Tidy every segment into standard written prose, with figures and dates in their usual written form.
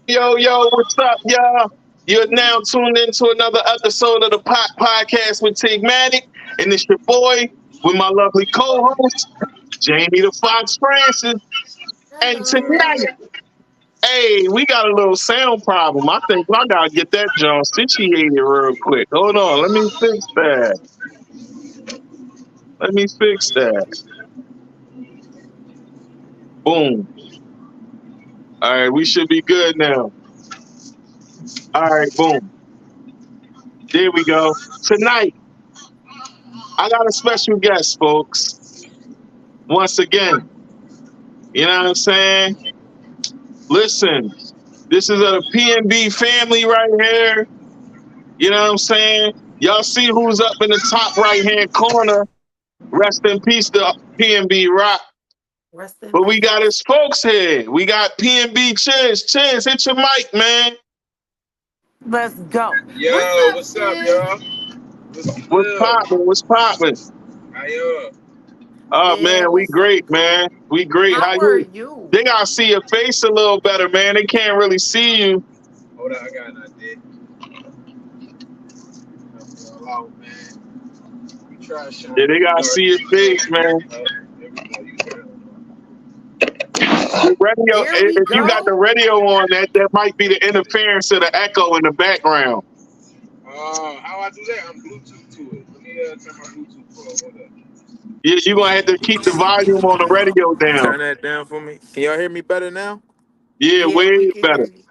Yo, yo, what's up, y'all? You're now tuned into another episode of the Podcast with Tigmatic, and it's your boy with my lovely co-host, Jamie the Fox Francis. And Hello. tonight, hey, we got a little sound problem. I think I gotta get that John situated real quick. Hold on, let me fix that. Let me fix that. Boom. All right, we should be good now. All right, boom. There we go. Tonight, I got a special guest, folks. Once again, you know what I'm saying? Listen, this is a PNB family right here. You know what I'm saying? Y'all see who's up in the top right hand corner. Rest in peace to PNB Rock. Rest in But we got peace. his folks here. We got PNB Chizz. Chizz, hit your mic, man. Let's go. What's Yo, up, what's up, Chiz? y'all? What's What's good? poppin'? What's poppin'? How y'all? Oh man, Man, we we so great, good. man. We great. How How are you? you? They gotta see your face a little better, man. They can't really see you. Hold on, I got an idea. Help y'all out, man. We try to Yeah, shine they in the gotta dark. see your face, man. There we go. You sound. The radio, There we if you got the go. radio on, that might be the interference of the echo in the background. How I do that? I'm Bluetooth to it. Let me turn my Bluetooth off. Hold up. You're gonna have to keep the volume on the radio down. Turn that down for me. Can y'all hear me better now? Yeah, Yeah, we way can better. hear you.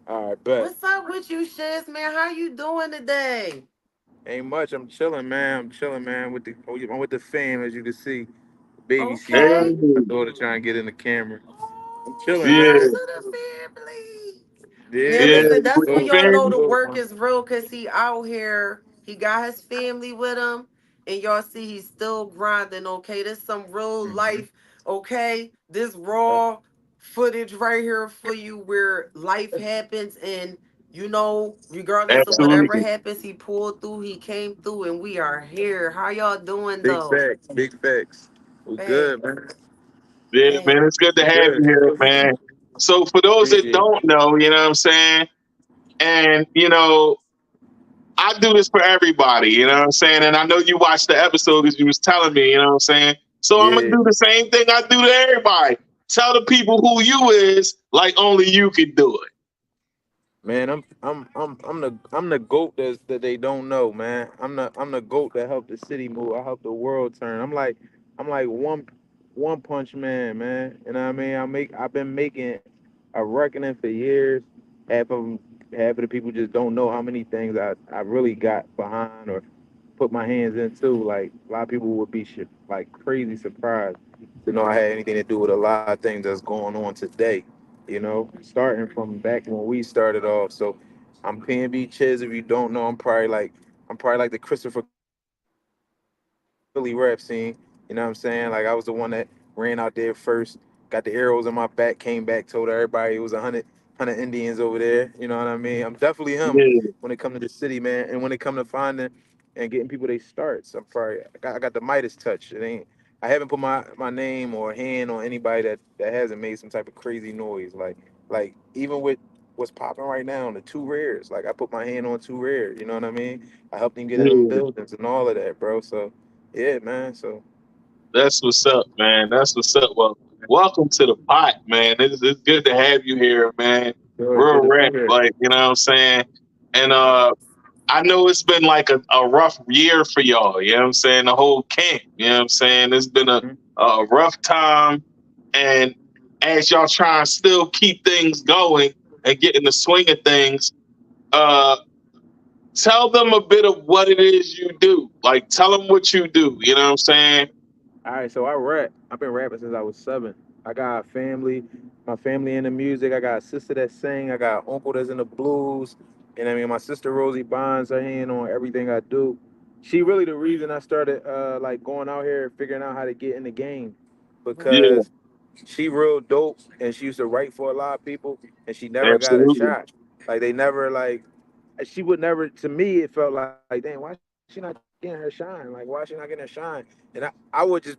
All right, bet. What's up with you, Shiz, man? How you doing today? Ain't much. I'm chilling, man. I'm chilling, man. I'm with the fam, as you can see. Babysit. Okay. My Hey, daughter trying to get in the camera. I'm Oh, chilling, shout yeah, out man. to the family. Man, Yeah, yeah, listen, with that's the when so y'all know family. the so work is real because he out here. He got his family with him. And y'all see he's still grinding, okay? This some real hmm life, okay? This raw footage right here for you where life happens and regardless of whatever Absolutely. happens, he pulled through, he came through, and we are here. How y'all doing big though? facts, big facts. We good, Thanks. man. Yeah, man, Thanks. it's good to We have you good. here, man. So for those that Appreciate don't know, you know what I'm saying, and I do this for everybody, you know what I'm saying, and I know you watched the episode because you was telling me, you know what I'm saying. So I'm gonna it. do the same thing I do to everybody. Tell the people who you is like only you can do it. Man, I'm the goat that they don't know, man. I'm the goat that helped the city move. I helped the world turn. I'm like one punch man, man. You know what I mean? I've been making a reckoning for years. Half of them, half of the people just don't know how many things I really got behind or put my hands into. Like a lot of people would be like crazy surprised to know I had anything to do with a lot of things that's going on today. Starting from back when we started off. So I'm PNB Chizz. If you don't know, I'm probably like the Christopher Philly rap scene. You know what I'm saying? Like I was the one that ran out there first, got the arrows in my back, came back, told everybody it was a hundred Indians over there. You know what I mean? I'm definitely him Yeah, when it comes to the city, man. And when it comes to finding and getting people they starts, I got the Midas touch. It ain't I haven't put my name or hand on anybody that hasn't made some type of crazy noise. Like even with what's popping right now, the two rares. Like I put my hand on two rares. You know what I mean? I helped him get in them yeah, buildings and all of that, bro. So yeah, man. So that's what's up, man. That's what's up. Well, welcome to the pot, man. It's good to have you here, man. good, Real good to be rap, here. like you know what I'm saying. And Thanks. I know it's been like a rough year for y'all. You know what I'm saying? The whole camp. You know what I'm saying? It's been Mhm. a rough time. And as y'all try and still keep things going and get in the swing of things, uh, tell them a bit of what it is you do. Like, tell them what you do. You know what I'm saying? All right, so I rap. I've been rapping since I was 7. I got a family, my family in the music. I got a sister that sing. I got an uncle that's in the blues. And I mean, my sister Rosie Bonds her hand on everything I do. She really the reason I started like going out here and figuring out how to get in the game Yeah, because she real dope and she used to write for a lot of people and she never got a absolutely. shot. Like they never like she would never to me it felt like dang why she not getting her shine? Like why she not getting her shine? And I would just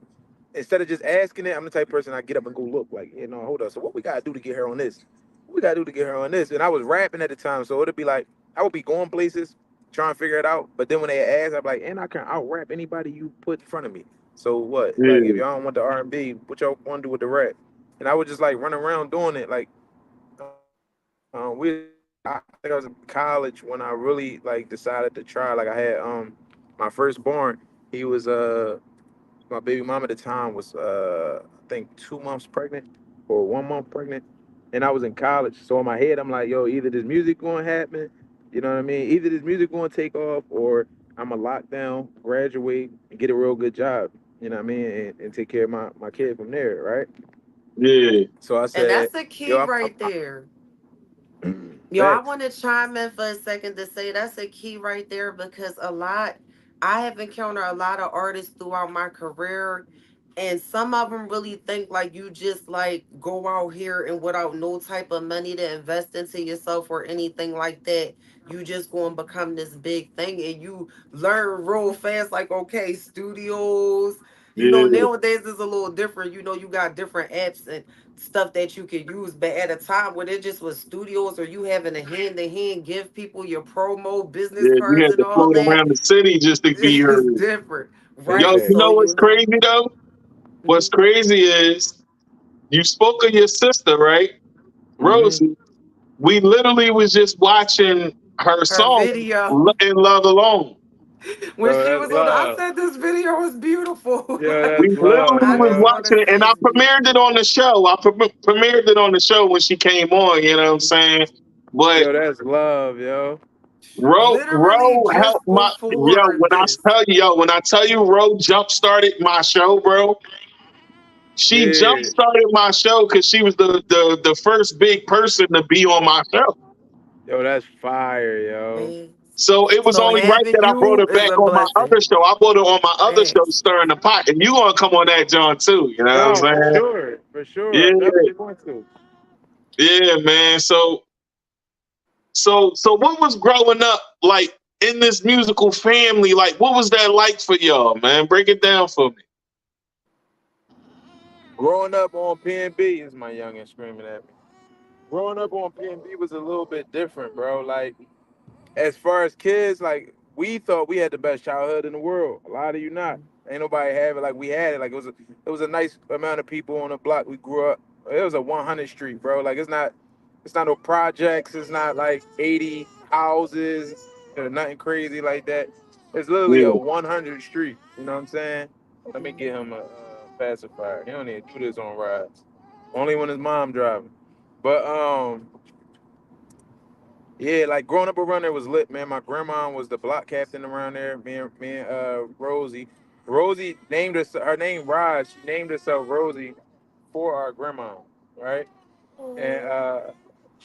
instead of just asking it, I'm the type of person I get up and go look like, hold up. So what we gotta do to get her on this? we gotta do to get her on this? And I was rapping at the time, so it'd be like I would be going places trying to figure it out. But then when they ask, I'd be like, and I can out rap anybody you put in front of me. So what? Like if Yeah, y'all don't want the R&B, what y'all want to do with the rap? And I would just like run around doing it. Like I think I was in college when I really like decided to try. Like I had my firstborn. He was my baby mom at the time was I think 2 months pregnant or 1 month pregnant, and I was in college. So in my head, I'm like, yo, either this music going to happen, you know what I mean? Either this music going to take off, or I'm gonna lock down, graduate, and get a real good job. You know what I mean? And take care of my kid from there, right? yeah, So I And said, that's the key yo, right there. Yo, I facts. want to chime in for a second to say that's a key right there because I have encountered a lot of artists throughout my career, and some of them really think like you just like go out here and without no type of money to invest into yourself or anything like that, you just going to become this big thing and you learn real fast. Like, okay, studios. yeah, Nowadays is a little different. You got different apps and stuff that you could use. But at a time when it just was studios or you having a hand to hand give people your promo business yeah. You cards had and to all float that, around the city just to be it's heard. different. Big Yo, Right. you facts. So know what's crazy though? What's mhm. crazy is you spoke of your sister, right? Mm-hmm. Rosie. We literally was just watching her Her song video In Love Alone. when Yo, she that's was on I love. said this video is beautiful. Yo, Like We that's literally love, I was just yo. want to watching it, say and I it's premiered it beautiful. on the show. Premiered it on the show when she came on. You know what I'm saying? But Yo, that's love, yo. Literally Ro just helped my before this. when I tell you Ro jump started my show, bro. She jump Yeah. started my show because she was the first big person to be on my show. Yo, that's fire, yo. Facts. So it was So only right having that I brought you her is back a on my other blessing. show. I brought her on my other show, Facts. Stirring the Pot, and you gonna come on that, John, too. You know what I'm No, for saying? sure. For sure. I Yeah, definitely want to. yeah, man. So what was growing up like in this musical family? Like, what was that like for y'all, man? Break it down for me. Growing up on PNB is my youngin screaming at me. Growing up on PNB was a little bit different, bro. Like, as far as kids, like we thought we had the best childhood in the world. A lot of you not. Ain't nobody have it like we had it. Like it was a nice amount of people on the block. We grew up. It was a 100 street, bro. Like it's not no projects. It's not like 80 houses or nothing crazy like that. It's literally a Yeah, 100 street. You know what I'm saying? Let me get Mhm. him a pacifier. He don't need to do this on rides. Only when his mom driving. But yeah, like growing up around there was lit, man. My grandma was the block captain around there. Me and Rosie. Rosie named her name Raj. She named herself Rosie for our grandma, right? And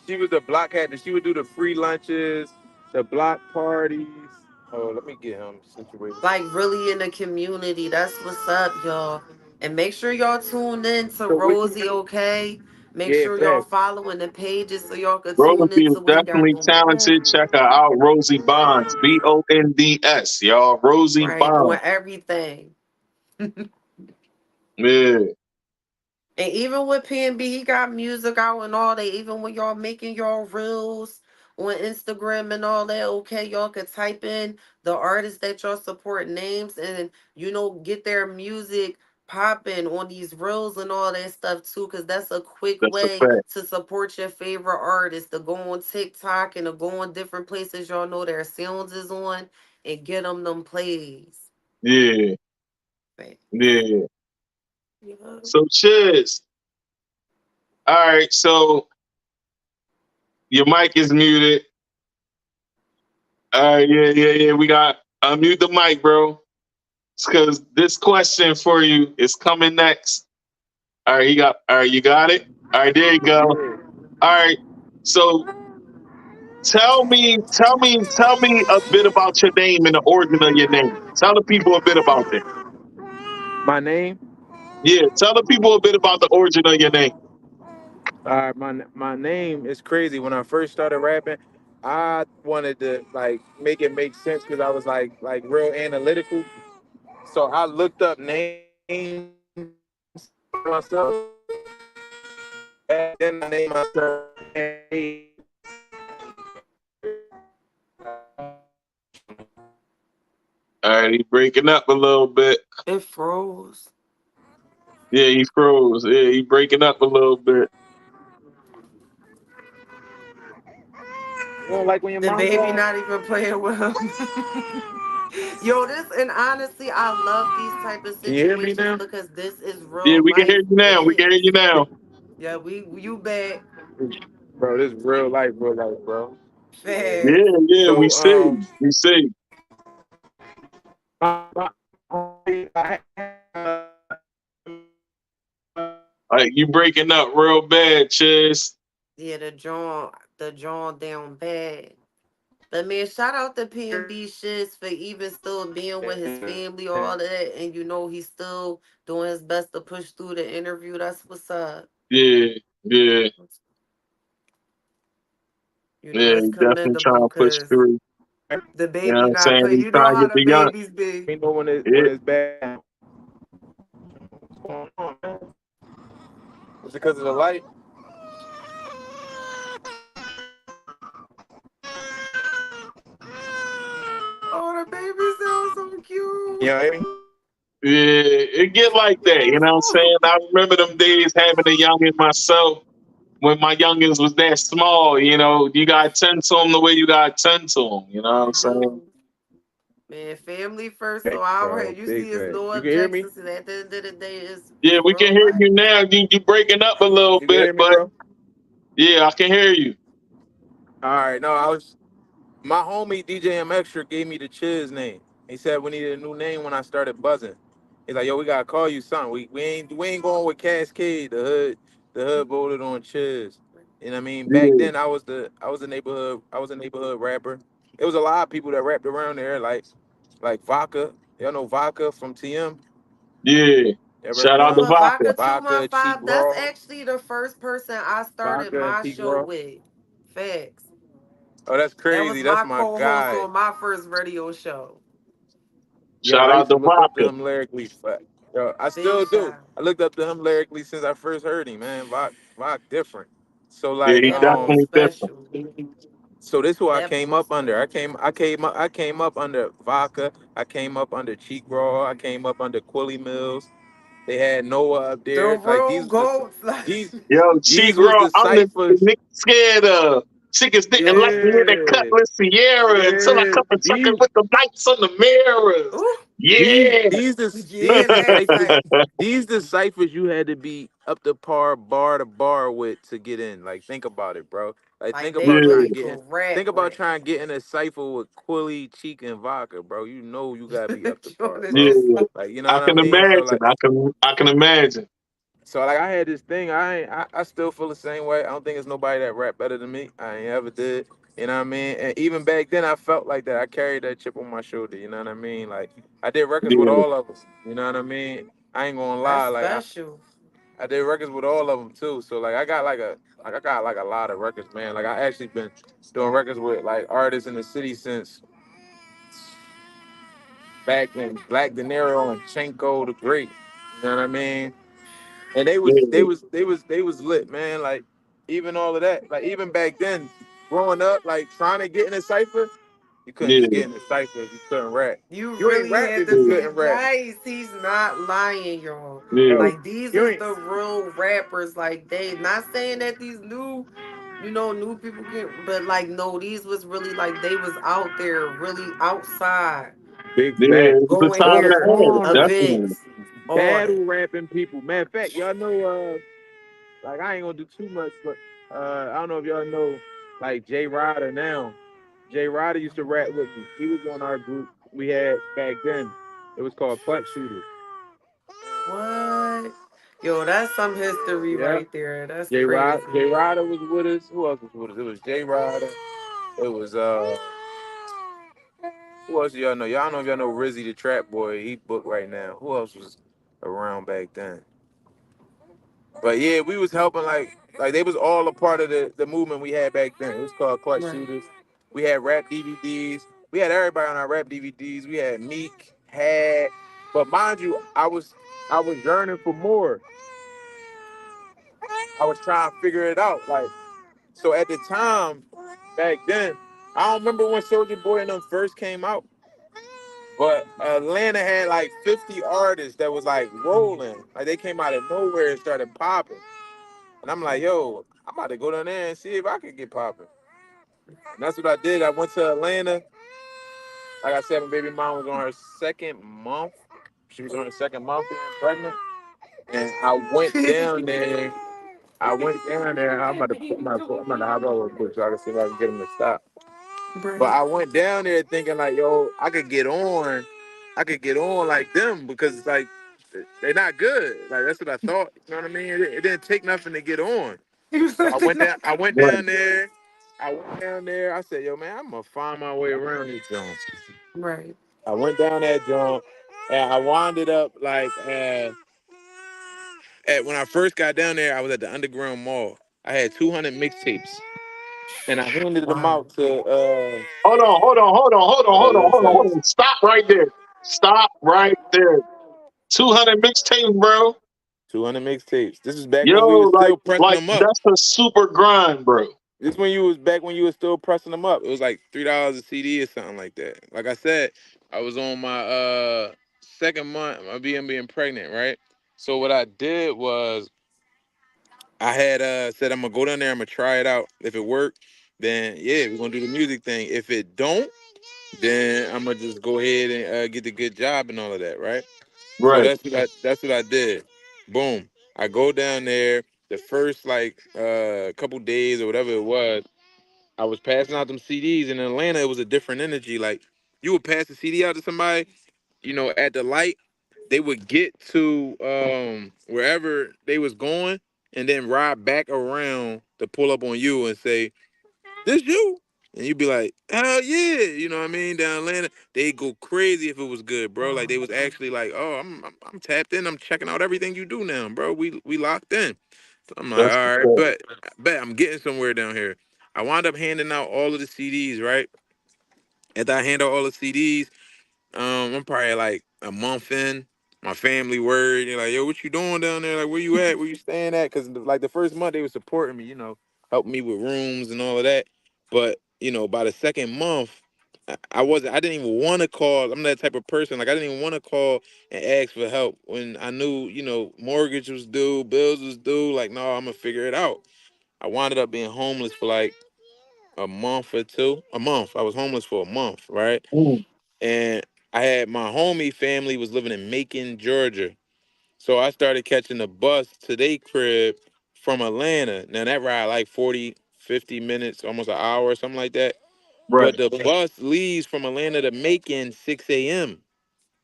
she was the block captain. She would do the free lunches, the block parties. Oh, let me get him situated. Like really in the community. That's what's up, y'all. And make sure y'all tune in to So what you Rosie, do? okay? Make Yeah, sure y'all facts. following the pages so y'all can tune Rosie is into what he got definitely going talented. on. Check her out, Rosie Bonds, Bonds, y'all. Rosie Right, on Bonds. everything. Yeah, And even with PNB, he got music out and all that. Even when y'all making y'all reels on Instagram and all that, okay, y'all could type in the artists that y'all support names and get their music popping on these reels and all that stuff too. Cause that's a quick that's a way fact. to support your favorite artists, to go on TikTok and to go on different places y'all know their sounds is on and get them plays. Yeah, Thanks. yeah. Yeah. So cheers. All right, so your mic is muted. All right, yeah, yeah, yeah. We got unmute the mic, bro. Because this question for you is coming next. All right, you got it. All right, there you go. Yeah. All right. So tell me a bit about your name and the origin of your name. Tell the people a bit about that. My name. Yeah, tell the people a bit about the origin of your name. All right, my name is crazy. When I first started rapping, I wanted to like make it make sense because I was like real analytical. So I looked up names myself, and then I named myself All right, he breaking up a little bit. It froze. Yeah, he froze. Yeah, he breaking up a little bit. You don't like when your The mom baby calls? not even playing with him. Yo, this and honestly, I love these type of Can you hear me situations now? because this is Yeah, real we can hear life you now. We can hear things. you now. Yeah, we you back Bro, this is real life, bro. fast. Yeah, yeah, we So see. We see. Like you breaking up real bad, Chiz. Yeah, the John down bad. But man, shout out to PNB Shiz for even still being with his family, all that, and he's still doing his best to push through the interview. That's what's up. Yeah, yeah, yeah. It's He definitely trying commendable to push because through. the You know what baby I'm not saying? playing. He You know trying to how get the the young. babies be. you know Yeah, when it's bad. What's going on, man? Is it because of the light? Oh, the baby sounds so You cute. know what I mean? yeah. It get like that. You Yes. know what I'm saying? I remember them days having a youngin myself when my youngins was that small. You got to tend to them the way you got to tend to them. You know what I'm You saying? do. Man, family first. So Thanks, I bro. already, you Big see, it's facts. no You can hear me? objections to that. At the end of the day, Yeah, it's we can real hear life. you now. You breaking up a little You can bit, hear me, but bro? yeah, I can hear you. All right. No, I was my homie DJ M Extra gave me the Chiz name. He said we needed a new name when I started buzzing. He's like, yo, we gotta call you something. We ain't going with Cascade. The hood voted on Chiz. You know what I mean? Back Yeah, then I was a neighborhood rapper. It was a lot of people that rapped around there, like Vodka. Y'all know Vodka from TM. yeah. Ever Shout heard out to of But him? Vodka. Vodka Vodka, Cheek 215, that's Raw. actually the first person I started Vodka and my Cheek show Raw. with. Facts. Oh, that's That was crazy. That's my my co-host guy. on my first radio show. Yo, Shout I out used to to look up to Vodka. him lyrically. But, yo, I Big still do. time. I looked up to him lyrically since I first heard him, man. Vok different. So Yeah, like, he That boy definitely different. special. so this who I That came boy up under. special. I came up under Vodka. I came up under Cheek Raw. I came up under Quilly Mills. They had Noah up The there. Like real goats. Like, these Yo, Cheek these was Raw, the I'm the ciphers. nigga scared of. Chickens didn't like me in the Yeah, Cutlass Sierra until I yeah. come and trucking with the lights on the mirrors. ooh, These Yeah. these the yeah, these the that ciphers type. these the ciphers you had to be up to par bar to bar with to get in. Like think about it, bro. Like Like, think they about trying to really Yeah, get in. could rap, Think about rap. trying to get in a cipher with Quilly, Cheek, and Vodka, bro. You know you gotta be up to par, Jordan bro. is yeah. like, Like you know I what I can mean. So imagine. like I can imagine. so like I had this thing. I still feel the same way. I don't think there's nobody that rap better than me. I ain't ever did. You know what I mean? And even back then, I felt like that. I carried that chip on my shoulder. You know what I mean? Like I did records with Yeah, all of them. You know what I mean? I ain't gonna lie. that's Like special. I did records with all of them too. So like I got like a lot of records, man. Like I actually been doing records with like artists in the city since back in Black De Niro and Chenko the Great. You know what I mean? And they was they yeah, was they was they was lit, man. Like even all of that, like even back then, growing up, like trying to get in a cipher, you couldn't just yeah, get in the cipher if you couldn't rap. You You ain't really rap had if to you yeah, be couldn't rap. nice. He's not lying, y'all. yeah, Yo, Like, these you is ain't the real rappers. Like, they not saying that these new people can, but like, no, these was really like they was out there, really outside, big yeah. fat. It was the going On time the to here, have it, song, definitely. events, all battle that. rapping people. Matter of fact, y'all know like I ain't gonna do too much, but I don't know if y'all know like Jay Ryder now. Jay Ryder used to rap with me. He was on our group we had back then. It was called Clutch Shooters. What? Yo, that's some history Yeah. right there. That's Jay crazy. Ryder was with us. Who else was with us? It was Jay Ryder. It was who else do y'all know? Y'all know if y'all know Rizzy the Trap Boy. He booked right now. Who else was around back then? But yeah, we was helping like they was all a part of the movement we had back then. It was called Clutch Right. Shooters. We had rap DVDs. We had everybody on our rap DVDs. We had Meek, had, but mind you, I was yearning for more. I was trying to figure it out. Like So at the time, back then, I don't remember when Soldier Boy and them first came out, but Atlanta had like 50 artists that was like rolling. Like they came out of nowhere and started popping. And I'm like, yo, I'm about to go down there and see if I can get popping. And that's what I did. I went to Atlanta. Like I said, my baby mom was on her second month. She was on her second month being pregnant. And I went down there. I went down there. I'm about to hop over real quick so I can see if I can get him to stop. But Right. I went down there thinking like, yo, I could get on like them because it's like they're not good. Like that's what I thought. You know what I mean? It didn't take nothing to get on. So I went down. I went Right. down there. I went down there. I said, yo, man, I'm gonna find my way around these joints. Right. I went down that joint, and I wound it up like at when I first got down there. I was at the Underground Mall. I had 200 mixtapes, and I handed them Wow. out to Hold on, hold on, hold on, hold on, hold on, hold on, hold on. Stop right there. Stop right there. 200 mixtapes, bro. 200 mixtapes. This is back Yo, when we was still pressing like them up. that's a super grind, bro. This when you was back when you was still pressing them up. It was like $3 a CD or something like that. Like I said, I was on my second month of being pregnant, right? So what I did was I had said I'm gonna go down there, I'm gonna try it out. If it worked, then yeah, we're gonna do the music thing. If it don't, then I'm gonna just go ahead and get the good job and all of that, right? So Right, that's what I did. Boom. I go down there. The first like couple days or whatever it was, I was passing out them CDs in Atlanta. It was a different energy. Like you would pass the CD out to somebody, at the light, they would get to wherever they was going and then ride back around to pull up on you and say, "This you?" And you'd be like, "Hell yeah!" You know what I mean? Down Atlanta, they go crazy if it was good, bro. Like they was actually like, "Oh, I'm tapped in. I'm checking out everything you do now, bro. We locked in." So I'm like, that's "All right, what's up. bet I'm getting somewhere down here." I wound up handing out all of the CDs, right? After I hand out all the CDs, I'm probably like a month in. My family worried. They're like, "Yo, what you doing down there? Like, where you at? Where you staying at?" Because like the first month they were supporting me, helping me with rooms and all of that. But by the second month, I wasn't. I didn't even want to call. I'm that type of person. Like, I didn't even want to call and ask for help when I knew, mortgage was due, bills was due. Like, no, I'm gonna figure it out. I wound up being homeless for like a month or two. A month. I was homeless for a month, right? Mm, And I had my homie family was living in Macon, Georgia. So I started catching the bus to their crib from Atlanta. Now that ride like 40, 50 minutes, almost an hour, something like that. right. But the bus leaves from Atlanta to Macon 6 a.m.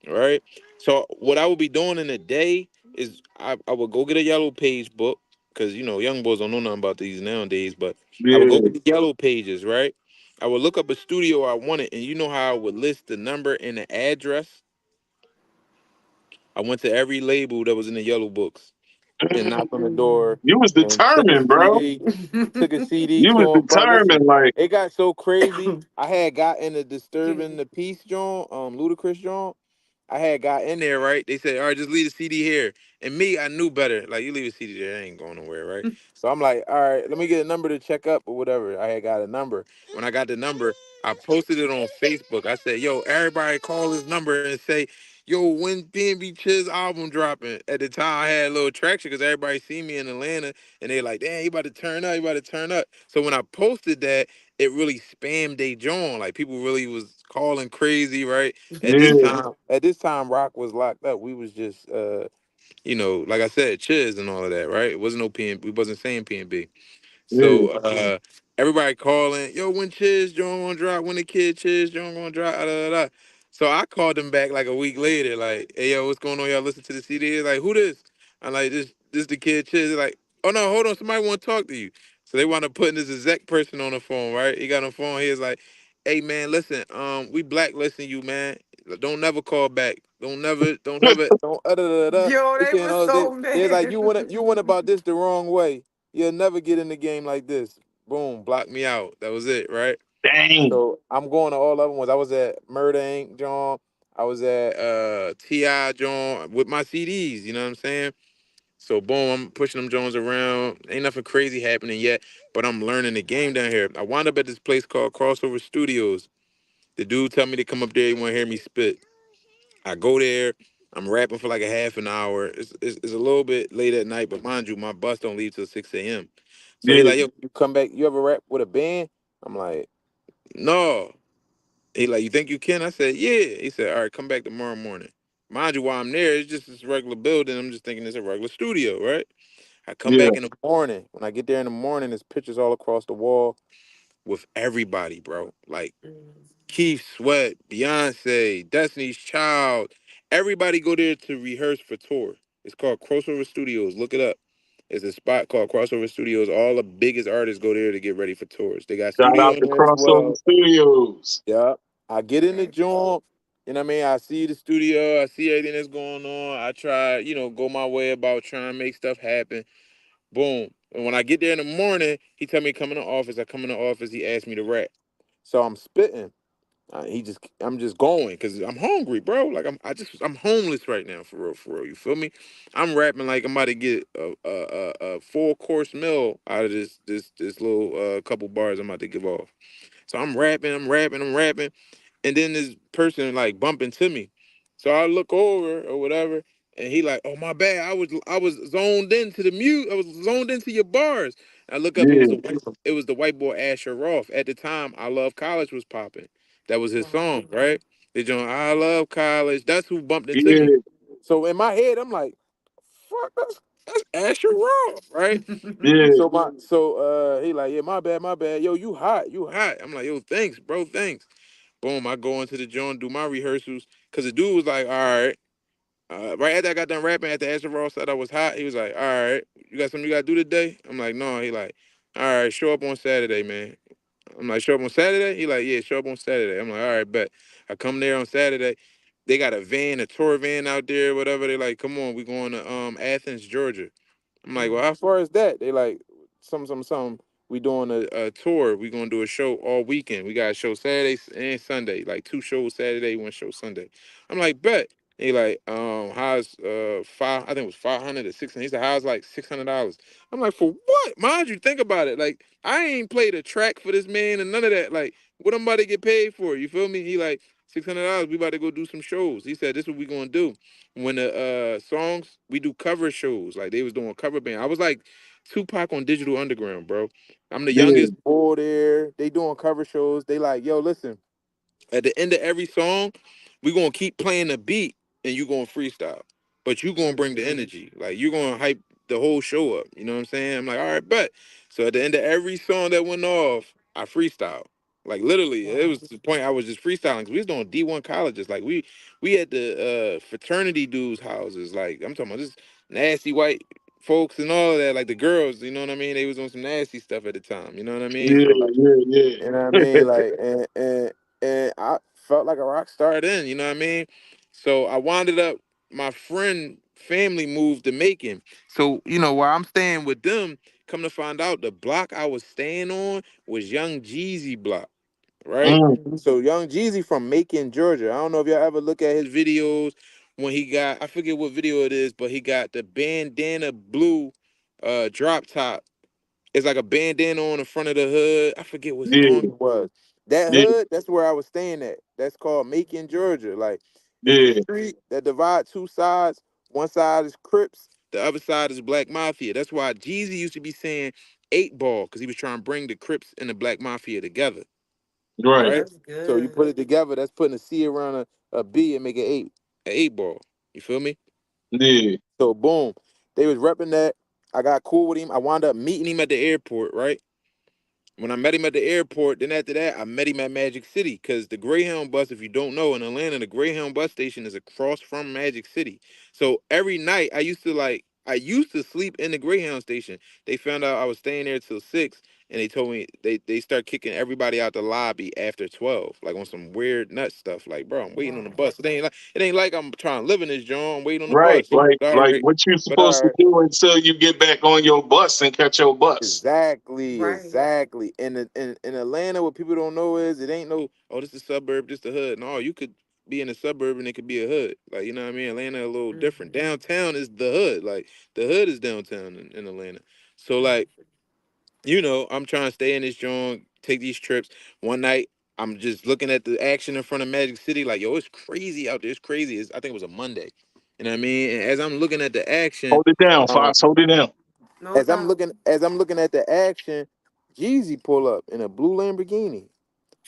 Right? So what I would be doing in the day is I would go get a yellow page book, because young boys don't know nothing about these nowadays, but I would go Yeah. get the yellow pages, right? I would look up a studio I wanted, and you know how I would list the number and the address. I went to every label that was in the yellow books and knocked on the door You was and took a determined, bro. CD, took a CD You to was him, bro. Listen, determined, like, it got so crazy. I had got in the Disturbing the Peace joint, Ludacris joint. I had got in there, right? They said, all right, just leave the CD here. And me, I knew better. Like, you leave a CD there, I ain't going nowhere, right? So I'm like, all right, let me get a number to check up or whatever. I had got a number. When I got the number, I posted it on Facebook. I said, yo, everybody call this number and say, yo, when PNB Chizz album dropping? At the time, I had a little traction because everybody see me in Atlanta and they like, damn, you about to turn up, you about to turn up. So when I posted that, it really spammed they joint. Like people really was calling crazy, right? yeah, At this time, Rock was locked up. We was just, like I said, Chiz and all of that, right? It wasn't no PNB. We wasn't saying PNB. yeah. So everybody calling, yo, when Chiz John gonna drop? When the kid Chiz John gonna drop? Da, da, da. So I called them back like a week later, like, hey yo, what's going on? Y'all listen to the CD? Like, who this? I'm like, this the kid Chiz. They're like, oh no, hold on, somebody want to talk to you. So they wound up putting this exec person on the phone, right? He got on the phone. He was like, hey man, listen, we blacklisting you, man. Don't never call back. Don't never, don't Yo, They they saying was all this. so They're like, mad. you went about this the wrong way. You'll never get in the game like this. Boom, block me out. That was it, right? Dang. So I'm going to all other ones. I was at Murder Inc. John. I was at Ti John with my CDs. You know what I'm saying? So boom, I'm pushing them Jones around. Ain't nothing crazy happening yet, but I'm learning the game down here. I wound up at this place called Crossover Studios. The dude tell me to come up there. He want to hear me spit. I go there. I'm rapping for like a half an hour. It's a little bit late at night, but mind you, my bus don't leave till 6 a.m. So he Yeah, like, yo, you come back. You ever rap with a band? I'm like, no. He like, you think you can? I said, yeah. He said, all right, come back tomorrow morning. Mind you, while I'm there, it's just this regular building. I'm just thinking it's a regular studio, right? I come yeah. back in the morning. When I get there in the morning, there's pictures all across the wall with everybody, bro. Like Mm. Keith Sweat, Beyonce, Destiny's Child. Everybody go there to rehearse for tour. It's called Crossover Studios. Look it up. It's a spot called Crossover Studios. All the biggest artists go there to get ready for tours. They got Shout studio out in to there as Crossover well. Studios. Yeah. I get in the joint. You know what I mean? I see the studio. I see everything that's going on. I try, go my way about trying to make stuff happen. Boom. And when I get there in the morning, he tell me come in the office. I come in the office. He asked me to rap. So I'm spitting. I'm just going because I'm hungry, bro. Like I'm homeless right now, for real, for real. You feel me? I'm rapping like I'm about to get a full course meal out of this little couple bars I'm about to give off. So I'm rapping, and then this person like bump into me. So I look over or whatever, and he like, oh my bad, I was zoned into the mute, I was zoned into your bars. And I look up, Yeah, it was the white boy Asher Roth. At the time, I Love College was popping. That was his Wow. song, right? The joint I Love College. That's who bumped into me. yeah, So in my head, I'm like, fuck, that's Asher Roth, right? yeah, So he like, yeah, my bad. Yo, you hot, you hot. I'm like, yo, thanks, bro, thanks. Boom, I go into the joint, do my rehearsals, cause the dude was like, all right. Right after I got done rapping, after Asher Ross said I was hot, he was like, all right, you got something you gotta do today? I'm like, no. He like, all right, show up on Saturday, man. I'm like, show up on Saturday? He like, yeah, show up on Saturday. I'm like, all right, bet. I come there on Saturday. They got a van, a tour van out there, whatever. They like, come on, we going to Athens, Georgia. I'm like, well, Mm. how far is that? They like, some. We doing a tour. We gonna do a show all weekend. We got a show Saturday and Sunday, like two shows Saturday, one show Sunday. I'm like, bet. He like, how's five? I think it was 500 or 600. He said, how's like $600? I'm like, for what? Mind you, think about it. Like, I ain't played a track for this man and none of that. Like, what I'm about to get paid for? You feel me? He like, $600. We about to go do some shows. He said, this is what we gonna do. When the songs, we do cover shows. Like they was doing cover band. I was like Tupac on Digital Underground, bro. I'm the yeah. youngest boy there. They doing cover shows. They like, yo, listen, at the end of every song, we gonna keep playing the beat and you gonna freestyle. But you gonna bring the Mm. energy. Like you gonna hype the whole show up. You know what I'm saying? I'm like, all right, bet. So at the end of every song that went off, I freestyle. Like literally, it Wow. was the point I was just freestyling. 'Cause we was doing D1 colleges. Like we had the fraternity dudes' houses. Like I'm talking about this nasty white folks and all of that. Like the girls, you know what I mean? They was on some nasty stuff at the time. You know what I mean? Yeah, So like. yeah, You know what I yeah. mean? Like, and I felt like a rock star then. You know what I mean? So I winded up. My friend family moved to Macon. So while I'm staying with them, come to find out, the block I was staying on was Young Jeezy block, right? Mm, Mm. So Young Jeezy from Macon, Georgia. I don't know if y'all ever look at his videos when he got. I forget what video it is, but he got the bandana blue, drop top. It's like a bandana on the front of the hood. I forget what song yeah, it was. That yeah, hood, that's where I was staying at. That's called Macon, Georgia. Like, it's a yeah. street that divide two sides. One side is Crips, the other side is Black Mafia. That's why Jeezy used to be saying 8 ball, because he was trying to bring the Crips and the Black Mafia together, Oh, Right. right? that's So you good. put it together, that's putting a C around a B and make an 8 ball. You feel me? Yeah, So boom. They was repping that. I got cool with him. I wound up meeting him at the airport, right? When I met him at the airport, then after that, I met him at Magic City, because the Greyhound bus, if you don't know, in Atlanta, the Greyhound bus station is across from Magic City. So every night, I used to sleep in the Greyhound station. They found out I was staying there till 6, and they told me they start kicking everybody out the lobby after 12, like on some weird nut stuff. Like, bro, I'm waiting on the Wow. bus. It ain't like I'm trying to live in this joint. I'm waiting on the right. bus. All Like right, what you but all supposed to right. do until you get back on your bus and catch your bus. Exactly, Right. exactly. In Atlanta, what people don't know is it ain't no, oh, this is suburb, this the hood. No, you could be in a suburb and it could be a hood. Like, you know what I mean? Atlanta a little different. Mhm. Downtown is the hood. Like the hood is downtown in Atlanta. So like, you know, I'm trying to stay in this joint, take these trips. One night, I'm just looking at the action in front of Magic City, like, yo, it's crazy out there. It's crazy. I think it was a Monday. You know what I mean? And as I'm looking at the action, Hold it down, um, Fox. Hold it down. No doubt. as I'm looking at the action, Jeezy pull up in a blue Lamborghini.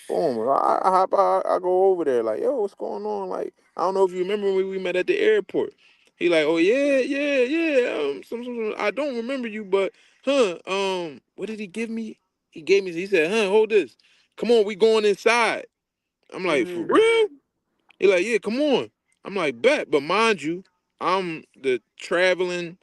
Boom. I hop out, I go over there, like, yo, what's going on? Like, I don't know if you remember when we met at the airport. He like, oh yeah, yeah, yeah. I don't remember you, but what did he give me? He said, hold this. Come on, we going inside. I'm like, for Mhm. real? He like, yeah, come on. I'm like, bet. But mind you, I'm the traveling,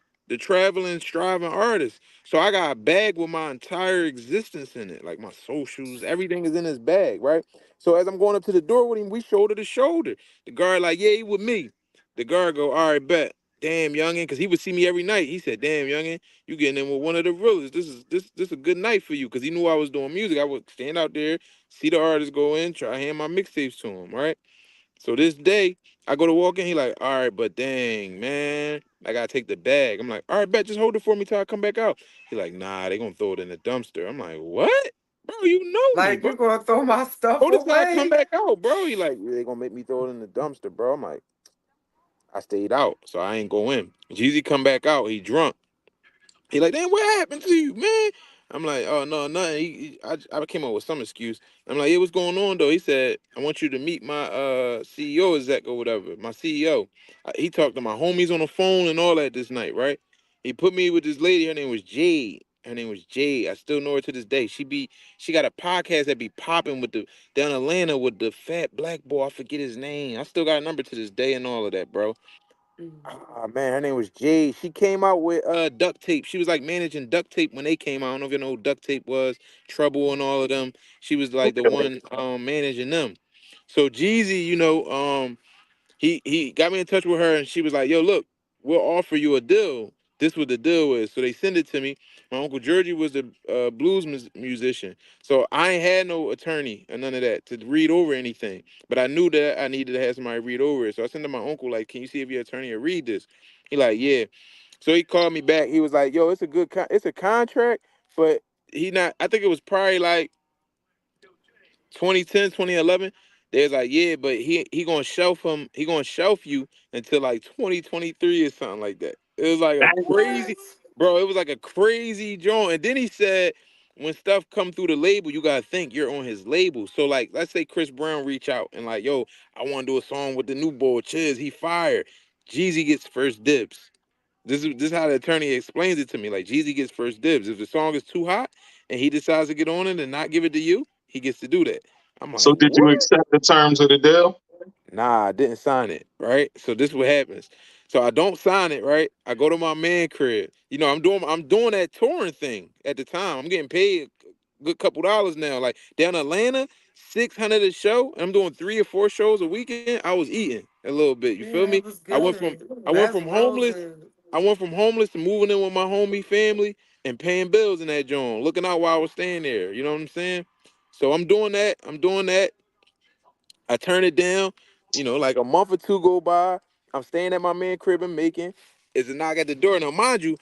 striving artist. So I got a bag with my entire existence in it, like my socials, everything is in this bag, right? So as I'm going up to the door with him, we shoulder to shoulder. The guard like, yeah, he with me. The guard go, all right, bet. Damn, youngin, because he would see me every night. He said, damn, youngin, you getting in with one of the realest. This is a good night for you. Because he knew I was doing music. I would stand out there, see the artist go in, try to hand my mixtapes to him, right? So this day, I go to walk in, he like, all right, but dang, man, I gotta take the bag. I'm like, all right, bet, just hold it for me till I come back out. He like, nah, they gonna throw it in the dumpster. I'm like, what? Bro, you know me, Like bro. you gonna throw my stuff Hold it till I come away? back out, bro. He like, yeah, they gonna make me throw it in the dumpster, bro. I'm like, I stayed out, so I ain't go in. Jeezy come back out, he drunk. He like, damn, what happened to you, man? I'm like, oh no, nothing. I came up with some excuse. I'm like, yeah, what's going on though? He said, I want you to meet my CEO exec or whatever, my CEO. He talked to my homies on the phone and all that this night, right? He put me with this lady. Her name was Jade. Her name was Jade. I still know her to this day. She got a podcast that be popping with the down Atlanta with the fat black boy. I forget his name. I still got a number to this day and all of that, bro. Mhm. Ah man, her name was Jade. She came out with duct tape. She was like managing duct tape when they came out. I don't know if you know who duct tape was, Trouble and all of them. She was like the Okay. one managing them. So Jeezy, you know, he got me in touch with her and she was like, yo, look, we'll offer you a deal. This what the deal is. So they send it to me. My uncle Georgie was a musician. So I ain't had no attorney or none of that to read over anything. But I knew that I needed to have somebody read over it. So I sent to my uncle, like, can you see if your attorney will read this? He like, yeah. So he called me back. He was like, yo, it's a it's a contract, but he not, I think it was probably like 2010, 2011. There's like, yeah, but he gonna shelf him. He gonna shelf you until like 2023 or something like that. It was like a crazy, What? bro. It was like a crazy joint. And then he said, when stuff come through the label, you gotta think you're on his label. So like, let's say Chris Brown reach out and like, yo, I want to do a song with the new boy Chizz. He fired. Jeezy gets first dibs. This is how the attorney explains it to me. Like Jeezy gets first dibs. If the song is too hot and he decides to get on it and not give it to you, he gets to do that. I'm So like, did you what? accept the terms of the deal? Nah, I didn't sign it, right? So this what happens. So I don't sign it, right? I go to my man crib. You know, I'm doing that touring thing at the time. I'm getting paid a good couple dollars now. Like down Atlanta, 600 a show. And I'm doing 3 or 4 shows a weekend. I was eating a little bit. You feel Yeah, me? it was good. I went That's from real homeless. good. I went from homeless to moving in with my homie family and paying bills in that joint, looking out while I was staying there. You know what I'm saying? So I'm doing that. I'm doing that. I turn it down. You know, like a month or two go by. I'm staying at my man crib and making. It's a knock at the door. Now, mind you,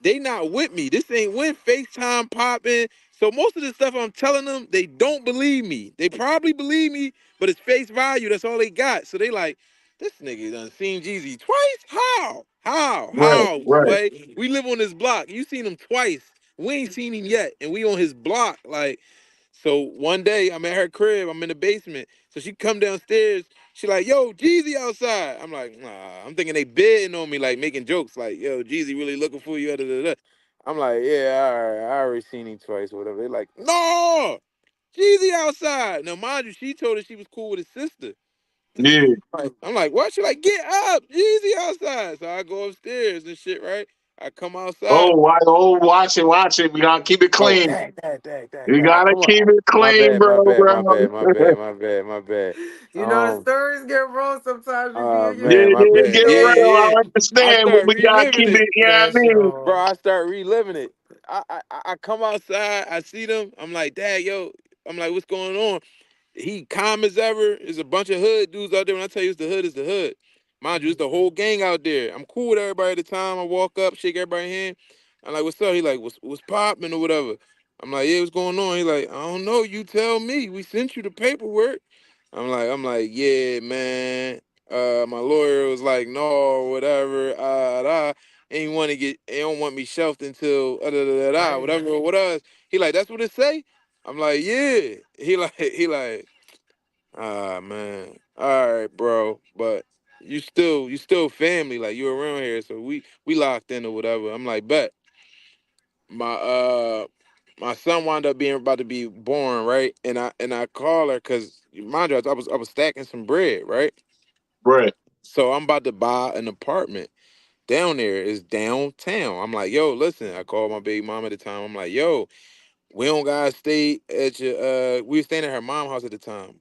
they not with me. This ain't when FaceTime popping. So most of the stuff I'm telling them, they don't believe me. They probably believe me, but it's face value. That's all they got. So they like, this nigga done seen Jeezy twice? How? How? Right, How? right. Sway? We live on this block. You seen him twice. We ain't seen him yet. And we on his block. Like, so one day I'm at her crib. I'm in the basement. So she come downstairs. She like, yo, Jeezy outside. I'm like, nah. I'm thinking they bidding on me, like making jokes, like, yo, Jeezy really looking for you. Da, da, da. I'm like, yeah, all right. I already seen him twice or whatever. They like, no, Jeezy outside. Now, mind you, she told her she was cool with his sister. Yeah. I'm like, what? She like, get up, Jeezy outside. So I go upstairs and shit, right? I come outside. Oh, why? Oh, watch it, watch it. We gotta keep it Oh, clean. You dag. gotta Come keep on. it clean, bro, bro. My bad. You know the Um, stories get wrong sometimes. You be in your Yeah, Man, my yeah, feelings. bad. get Yeah, real. yeah. I I understand, but start we gotta reliving keep it, it. You know what I Yes, mean? bro. y'all. I start reliving it. I come outside. I see them. I'm like, Dad, yo. I'm like, what's going on? he calm as ever. There's a bunch of hood dudes out there. When I tell you it's the hood, it's the hood. Mind you, it's the whole gang out there. I'm cool with everybody at the time. I walk up, shake everybody's hand. I'm like, what's up? He like, what's popping or whatever. I'm like, yeah, what's going on? He like, I don't know. You tell me. We sent you the paperwork. I'm like, yeah, man. My lawyer was like, no, whatever. Ain't want to get, they don't want me shelved until Right. whatever. What else? He like, that's what it say. I'm like, yeah. He like, ah man. All right, bro. But you still family, like you around here, so we locked in or whatever. I'm like, bet. My my son wound up being about to be born, right? And I call her because mind you, I was stacking some bread, right? Right. So I'm about to buy an apartment down there. It's downtown. I'm like, yo, listen. I called my baby mom at the time. I'm like, yo, we don't gotta stay at your we were staying at her mom house at the time.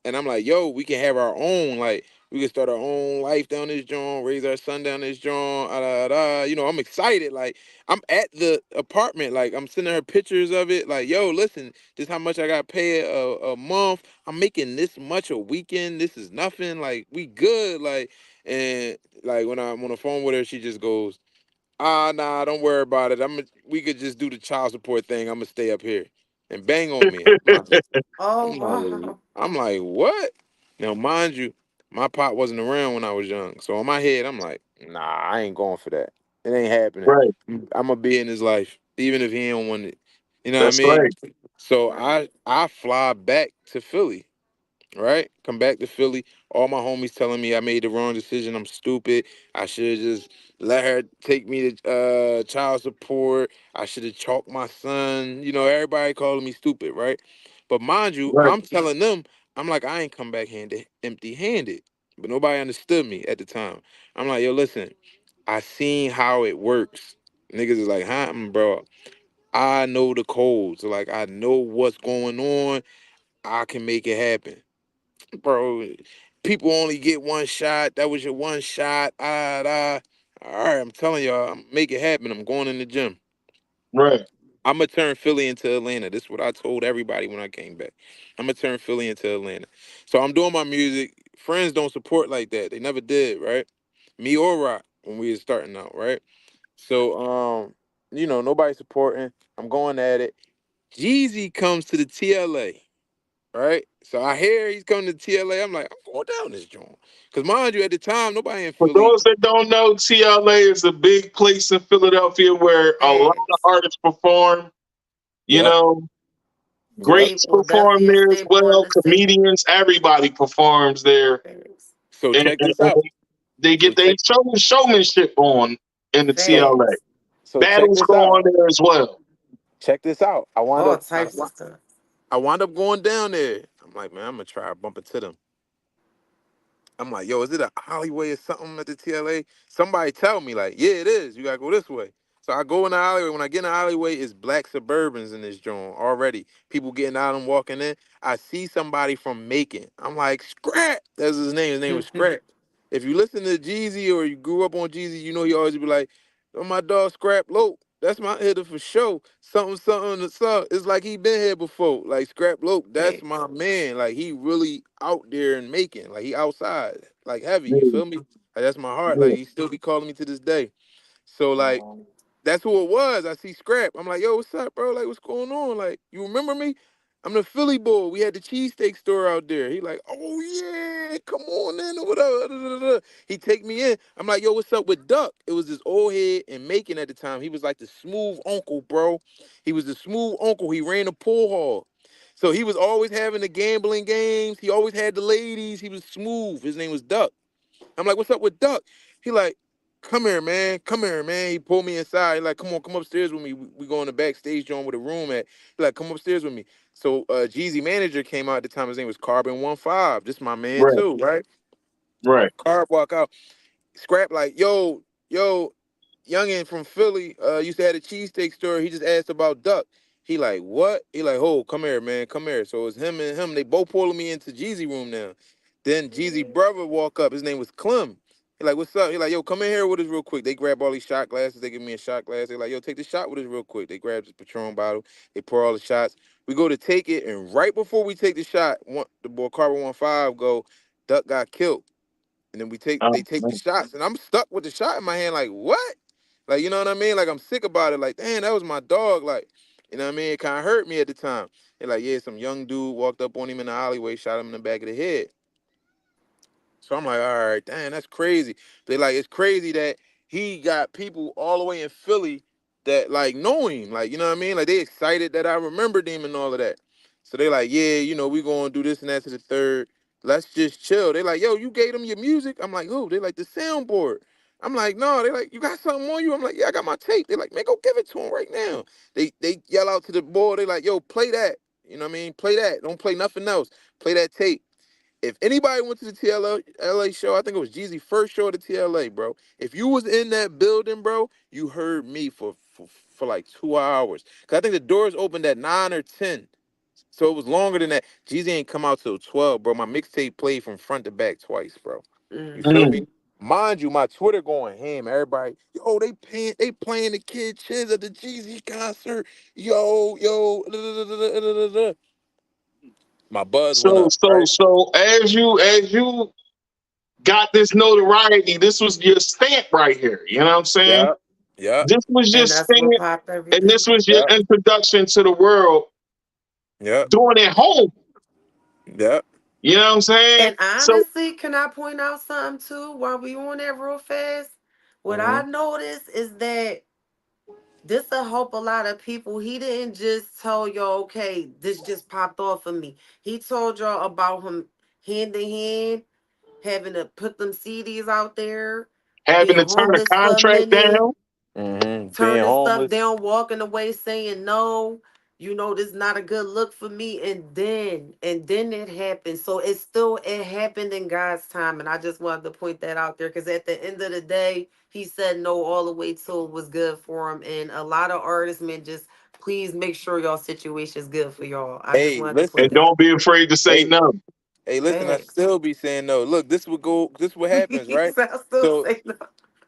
And I'm like, yo, we can have our own, like, we can start our own life down this joint, raise our son down this joint, I'm excited. Like, I'm at the apartment, like, I'm sending her pictures of it, like, yo, listen, this how much I got paid a month. I'm making this much a weekend. This is nothing. Like, we good. Like, and like when I'm on the phone with her, she just goes, nah, don't worry about it. We could just do the child support thing. I'm gonna stay up here and bang on me. Oh I'm wow. like, what? Now, mind you, my pop wasn't around when I was young. So in my head, I'm like, nah, I ain't going for that. It ain't happening. Right. I'm gonna be in his life, even if he don't want it. You know what I That's mean? right. So I fly back to Philly, right? Come back to Philly. All my homies telling me I made the wrong decision. I'm stupid. I should have just let her take me to child support. I should have chalked my son. Everybody calling me stupid, right? But mind you, Right. I'm telling them, I'm like, I ain't come back handed empty handed. But nobody understood me at the time. I'm like, yo, listen, I seen how it works. Niggas is like, huh, bro. I know the codes. Like, I know what's going on. I can make it happen, bro. People only get one shot. That was your one shot. All right, I'm telling y'all, make it happen. I'm going in the gym. Right. I'm gonna turn Philly into Atlanta. This is what I told everybody when I came back. I'm gonna turn Philly into Atlanta. So I'm doing my music. Friends don't support like that. They never did, right? Me or Rock when we was starting out, right? So nobody supporting. I'm going at it. Jeezy comes to the TLA, right? So I hear he's coming to TLA. I'm like, I'm going down this joint. Cause mind you, at the time, nobody in For Philly. those that don't know, TLA is a big place in Philadelphia where a lot of Thanks. artists perform. You Yep, know, yep. greats Staple. perform Definitely a there as staple in well. the city. Comedians, everybody performs there, Thanks. So and, check this out. they So get their check showmanship on in the so TLA. Thanks. so check Battles this go out. on there as well. Check this out. All types of stuff. I wound up going down there. I'm like, man, I'm gonna try to bump into them. I'm like, yo, is it a alleyway or something at the TLA? Somebody tell me, like, yeah, it is. You gotta go this way. So I go in the alleyway. When I get in the alleyway, it's black Suburbans in this joint already. People getting out and walking in. I see somebody from Macon. I'm like, Scrap. That's his name. His name was Scrap. If you listen to Jeezy or you grew up on Jeezy, you know he always be like, oh, my dog Scrap Lope. That's my hitter for sure. Something, something, something. It's like he been here before. Like Scrap Lope, that's my Thanks. man. Like he really out there and making. Like he outside. Like heavy. You Yeah, feel me? Like that's my heart. Like yeah, he still be calling me to this day. So like Oh, that's who it was. I see Scrap. I'm like, yo, what's up, bro? Like, what's going on? Like, you remember me? I'm the Philly boy. We had the cheesesteak store out there. He like, oh yeah, come on in or whatever. Da, da, da, da. He take me in. I'm like, yo, what's up with Duck? It was this old head in Macon at the time. He was like the smooth uncle, bro. He was the smooth uncle. He ran the pool hall. So he was always having the gambling games. He always had the ladies. He was smooth. His name was Duck. I'm like, what's up with Duck? He like, come here, man. Come here, man. He pulled me inside. He like, come on, come upstairs with me. We go in the backstage joint with a room at. He like, come upstairs with me. So Jeezy manager came out at the time. His name was Carbon 15. This my man right, too, right? right, Carb walk out. Scrap like, yo, youngin from Philly, used to have a cheesesteak store. He just asked about Duck. He like, what? He like, oh, come here, man, come here. So it's him and him. They both pulling me into Jeezy room now. Then Jeezy brother walk up. His name was Clem. He like, what's up? He like, yo, come in here with us real quick. They grab all these shot glasses. They give me a shot glass. They like, yo, take the shot with us real quick. They grab this Patron bottle. They pour all the shots. We go to take it, and right before we take the shot, the boy Carbon 15 go, Duck got killed. And then Oh, they take the man. shots, and I'm stuck with the shot in my hand, like, what? Like, you know what I mean? Like, I'm sick about it. Like, damn, that was my dog. Like, you know what I mean? It kind of hurt me at the time. They're like, yeah, some young dude walked up on him in the alleyway, shot him in the back of the head. So I'm like, all right, damn, that's crazy. They like, it's crazy that he got people all the way in Philly that like know him. Like, you know what I mean? Like they excited that I remembered him and all of that. So they like, yeah, you know, we gonna do this and that to the third. Let's just chill. They like, yo, you gave them your music? I'm like, who? They like the soundboard. I'm like, no. They like, you got something on you? I'm like, yeah, I got my tape. They like, man, go give it to him right now. They yell out to the boy. They like, yo, play that. You know what I mean? Play that. Don't play nothing else. Play that tape. If anybody went to the TLA show, I think it was Jeezy's first show at the TLA, bro. If you was in that building, bro, you heard me for like 2 hours. Cause I think the doors opened at 9 or 10. So it was longer than that. Jeezy ain't come out till 12, bro. My mixtape played from front to back twice, bro. You feel Mm-hmm. me? Mm. Mind you, my Twitter going ham. Everybody, yo, they playing the Kid Chizz at the Jeezy concert. Yo, da, da, da, da, da, da, da. My buzz went So up, so right? so as you got this notoriety, this was your stamp right here. You know what I'm saying? Yeah, yeah, This was your And that's what stamp, popped and this everything. was your yeah, introduction to the world yeah, doing it home. yeah. You know what I'm saying? And So honestly, can I point out something too while we on that real fast? What Mm-hmm. I noticed is that this will help a lot of people. He didn't just tell y'all, okay, this just popped off of me. He told y'all about him hand in hand, having to put them CDs out there, having being to turn a homeless for a contract minute, down, Mm-hmm. Being turning stuff homeless. down, walking away saying no, this is not a good look for me. And then it happened. So it happened in God's time. And I just wanted to point that out there because at the end of the day, he said no all the way till it was good for him. And a lot of artists, man, just please make sure y'all situation is good for y'all. I just Hey, wanted to and put listen. that don't be afraid to say Hey, no. hey, listen. I facts. still be saying no. Look, this would go. This what happens, He right? said I still So, say no.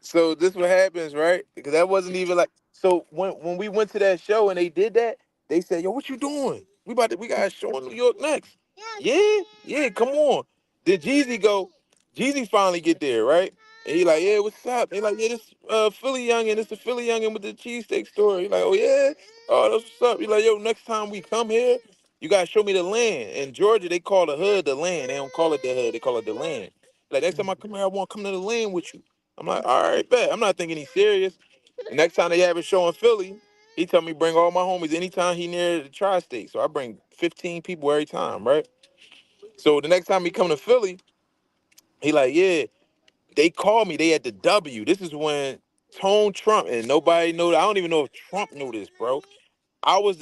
so this what happens, right? Because that wasn't even like. So when we went to that show and they did that, they said, "Yo, what you doing? We got a show in New York next." Yeah, yeah, come on. Then Jeezy go. Jeezy finally get there, right? And he like, yeah, what's up? He like, yeah, this Philly youngin, this the Philly youngin with the cheesesteak store. He like, oh yeah, oh that's what's up. He like, yo, next time we come here, you gotta show me the land. In Georgia, they call the hood the land. They don't call it the hood. They call it the land. Like next time I come here, I want to come to the land with you. I'm like, all right, bet. I'm not thinking he's serious. The next time they have a show in Philly, he tell me bring all my homies anytime he near the tri-state. So I bring 15 people every time, right? So the next time he come to Philly, he like, yeah, they called me. They at the W. This is when Tone Trump and nobody know. I don't even know if Trump knew this, bro. I was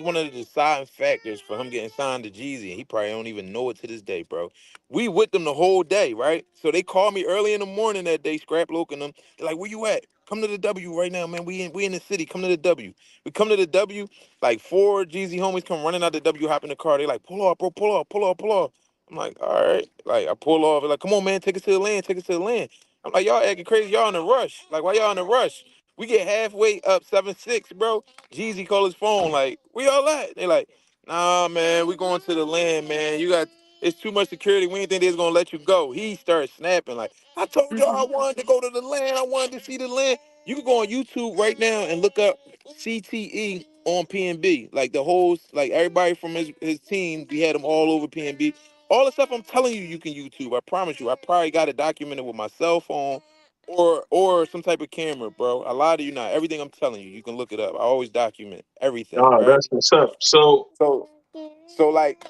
one of the deciding factors for him getting signed to Jeezy, and he probably don't even know it to this day, bro. We with them the whole day, right? So they called me early in the morning that day, Scrap Loke and them. They're like, "Where you at? Come to the W right now, man. We in the city. Come to the W." We come to the W. Like four Jeezy homies come running out the W, hop in the car. They like, "Pull off, bro. Pull off. Pull off. Pull off." I'm like, "All right." Like I pull off. They're like, "Come on, man. Take us to the land. Take us to the land." I'm like, "Y'all acting crazy. Y'all in a rush. Like, why y'all in a rush?" We get halfway up 7-6, bro. Jeezy call his phone like, "Where y'all at?" They like, "Nah, man, we going to the land, man. It's too much security. We ain't think they was gonna let you go." He started snapping like, "I told y'all I wanted to go to the land. I wanted to see the land." You can go on YouTube right now and look up CTE on PNB. Like the whole, like everybody from his team, we had them all over PNB. All the stuff I'm telling you, you can YouTube. I promise you. I probably got it documented with my cell phone or some type of camera, bro. I lie to you not. Everything I'm telling you, you can look it up. I always document everything, Oh, right? that's what's up. So So so like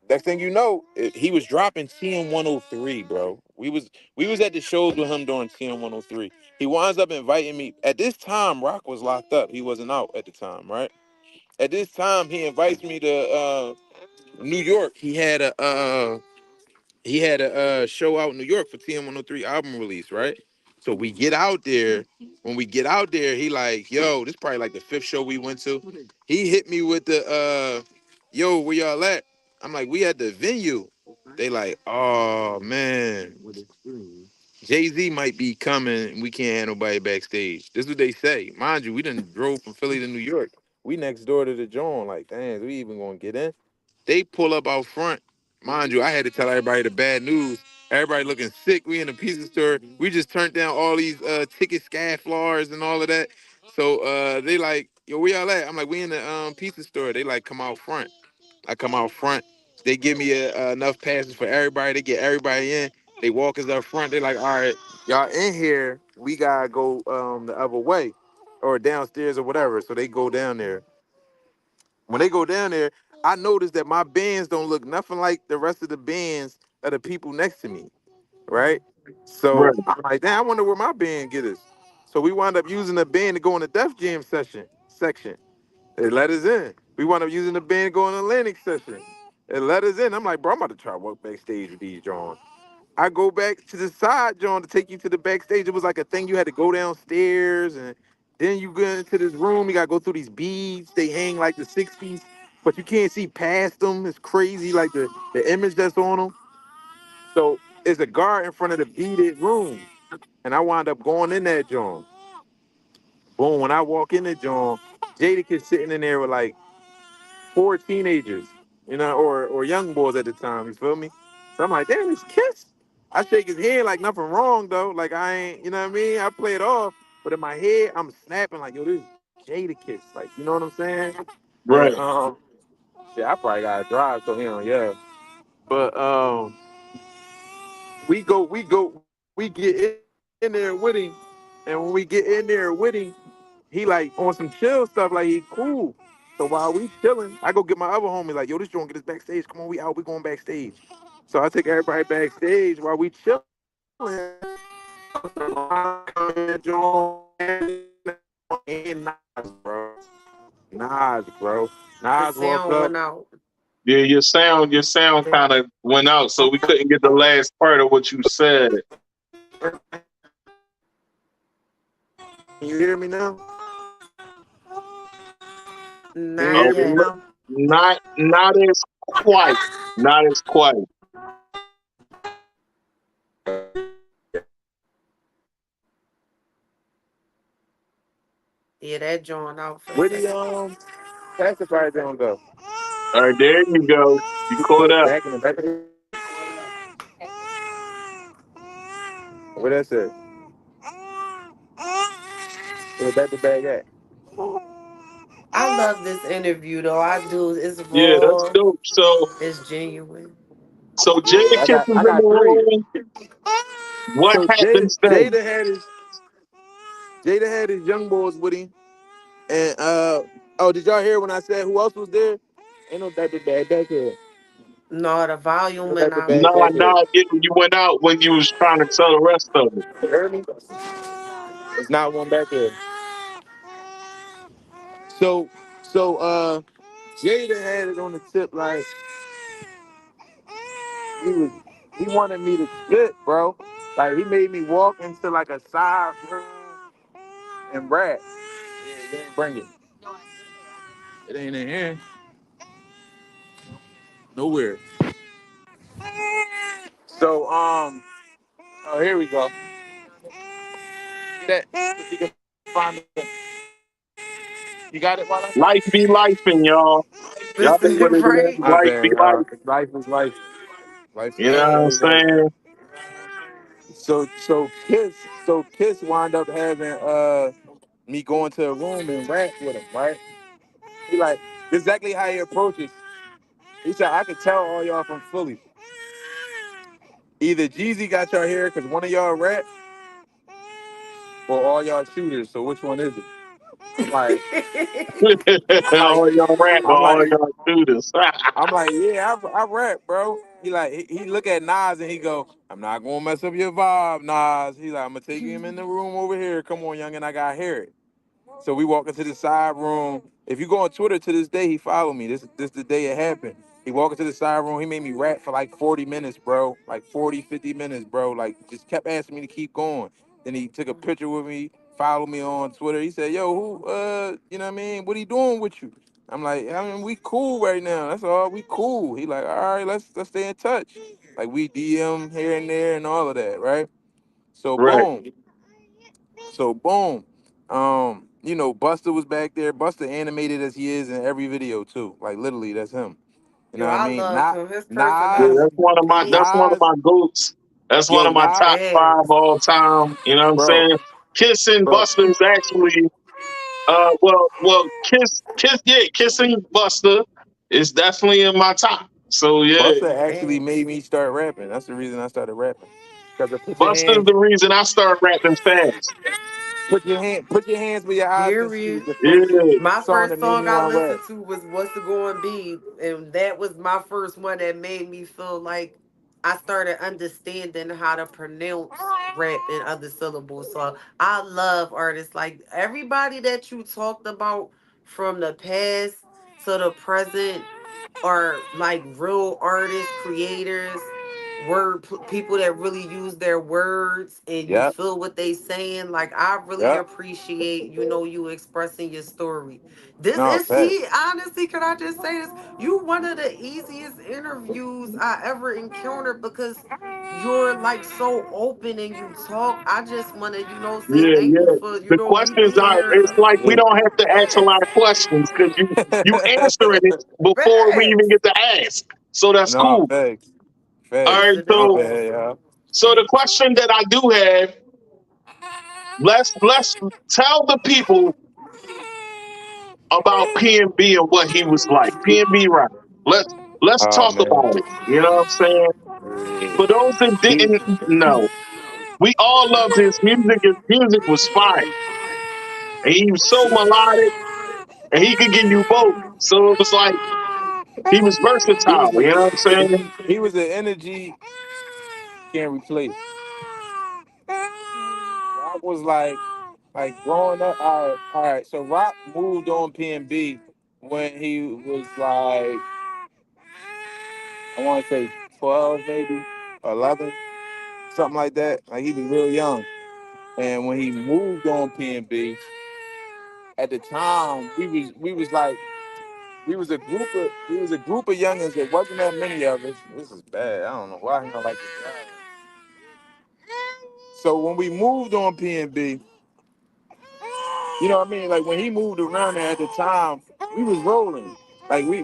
next thing you know, he was dropping TM 103, bro. We was at the shows with him during TM 103. He winds up inviting me. At this time, Rock was locked up. He wasn't out at the time, right? At this time, he invites me to New York. He had a show out in New York for TM 103 album release, right? So we get out there. When we get out there, he like, yo, this probably like the fifth show we went to. He hit me with the yo, where y'all at? I'm like, we at the venue. They like, oh man. Jay-Z might be coming and we can't have nobody backstage. This is what they say. Mind you, we done drove from Philly to New York. We next door to the joint. Like, damn, we even gonna get in? They pull up out front. Mind you, I had to tell everybody the bad news. Everybody looking sick. We in the pizza store. We just turned down all these ticket scafflars and all of that. So they like, yo, where y'all at? I'm like, we in the pizza store. They like, come out front. I come out front. They give me enough passes for everybody. They get everybody in. They walk us up front. They like, all right, y'all in here. We gotta go the other way, or downstairs or whatever. So they go down there. When they go down there, I noticed that my bands don't look nothing like the rest of the bands of the people next to me, right? So Right, I'm like, damn, I wonder where my band get us. So we wound up using the band to go in the Def Jam section. They let us in. We wound up using the band to go in the Atlantic section. They let us in. I'm like, bro, I'm about to try to walk backstage with these Johns. I go back to the side, John, to take you to the backstage. It was like a thing you had to go downstairs, and then you get into this room. You gotta go through these beads. They hang like the '60s, but you can't see past them. It's crazy, like the image that's on them. So it's a guard in front of the beaded room, and I wound up going in that John. Boom! When I walk in the John, Jadakiss sitting in there with like four teenagers, or young boys at the time. You feel me? So I'm like, damn, it's Kiss. I shake his hand like nothing wrong though. Like I ain't, you know what I mean? I play it off, but in my head, I'm snapping like, yo, this is Jada Kiss. Like, you know what I'm saying? And right, shit, I probably gotta drive so yeah. But we get in there with him, and when we get in there with him, he like on some chill stuff, like he cool. So while we chilling, I go get my other homie, like, yo, this joint get us backstage. Come on, we out, we going backstage. So I take everybody backstage while we chilling. And Nas, bro. The Nas walk sound up. went out. yeah. Your sound kind of went out, so we couldn't get the last part of what you said. Can you hear me now? Can you Not hear Oh, me yet. now? not as quite, not as quite. Yeah, that joint out for a Where the second. pacifier don't go? All right, there you go. You caught up. Back in the back of the Where that's at? Where the back of the bag at? I love this interview though. I do. It's Yeah, that's raw. dope. It's genuine. So Jada I Kiss got is I in the got three. room. What So happens then? Jada had his young boys with him. And oh, did y'all hear when I said who else was there? Ain't no diaper bag back here. No, the No volume went diaper out. bag Nah, back here. nah, you went out when you was trying to tell the rest of it. You heard me? There's not one back here. So so Jada had it on the tip like he was he wanted me to spit, bro. Like he made me walk into like a side room and rap. Yeah, they didn't bring it. It ain't in here. Nowhere. So oh here we go. See that? You can find it. You got it, Walla? Life be life, and y'all. Y'all know Listen, what it is. right? My Life be bad, life. y'all. Life is life. Life You know what I'm is life. saying? So Kiss wound up having me going to a room and rap with him, right? He like exactly how he approaches. He said, I could tell all y'all from Philly. Either Jeezy got y'all here because one of y'all rap or all y'all shooters. So which one is it? I'm like, I'm like, All y'all rap, but I'm all like, y'all do this. I'm like, yeah, I rap, bro. He look at Nas and he go, I'm not gonna mess up your vibe, Nas. He's like, I'm gonna take him in the room over here. Come on, young, and I gotta hear it. So we walk into the side room. If you go on Twitter to this day, he followed me. This the day it happened. He walked into the side room. He made me rap for like 40 minutes, bro. Like 40, 50 minutes, bro. Like just kept asking me to keep going. Then he took a picture with me, followed me on Twitter. He said, yo, who you know what I mean? What he doing with you? I'm like, I mean, we cool right now. That's all. We cool. He like, all right, let's stay in touch. Like we DM here and there and all of that, right? So Right. boom, so boom. You know, Buster was back there. Buster animated as he is in every video too. Like literally, that's him. You know Yo, what I I mean? love Not him. His Yeah, Nas, personality that's big. one of Nas, my goats. That's one yo, of my Nas, top five Yes. all time. You know what I'm bro, saying? Kiss and bro. Buster is actually Kissing Buster is definitely in my top. So yeah, Buster actually made Thanks. me start rapping. That's the reason I started rapping. Because of Buster's the reason I start rapping fast. put your hands where your eyes can see. Period. The first Yeah, My song first that made me song I want to rap. listened to was What's It Going Be? And that was my first one that made me feel like I started understanding how to pronounce rap and other syllables. So I love artists like everybody that you talked about from the past to the present are like real artists, creators, people that really use their words and you Yep, feel what they saying. Like I really yep. appreciate, you expressing your story. This No, is facts. see, honestly, can I just say this? You one of the easiest interviews I ever encountered because you're like so open and you talk. I just wanna, say yeah, thank you yeah. for, The you questions being are. here. It's like we Yeah. don't have to ask a lot of questions because you answering it before we even Facts. get to ask. So that's No, cool. facts. All Facts. right. Listen, My this So was bad, y'all. so the question that I do have, let's tell the people about PNB and what he was like. PNB Rock. Let's Oh talk man. about it. You know what I'm saying? For those that He, didn't know, we all loved his music. His music was fire. And he was so melodic and he could give you both. So it was like he was he versatile. was You know what I'm a, saying? he was an energy can't replace. Rock was like growing up. All right. So Rock moved on PNB when he was like I want to say 12 maybe 11 something like that. Like he was real young. And when he moved on PNB, at the time we was like we was a group of youngins. There wasn't that many of us. This is bad. I don't know why he don't like this guy. So when we moved on PNB, you know what I mean? Like when he moved around there at the time, we was rolling. Like we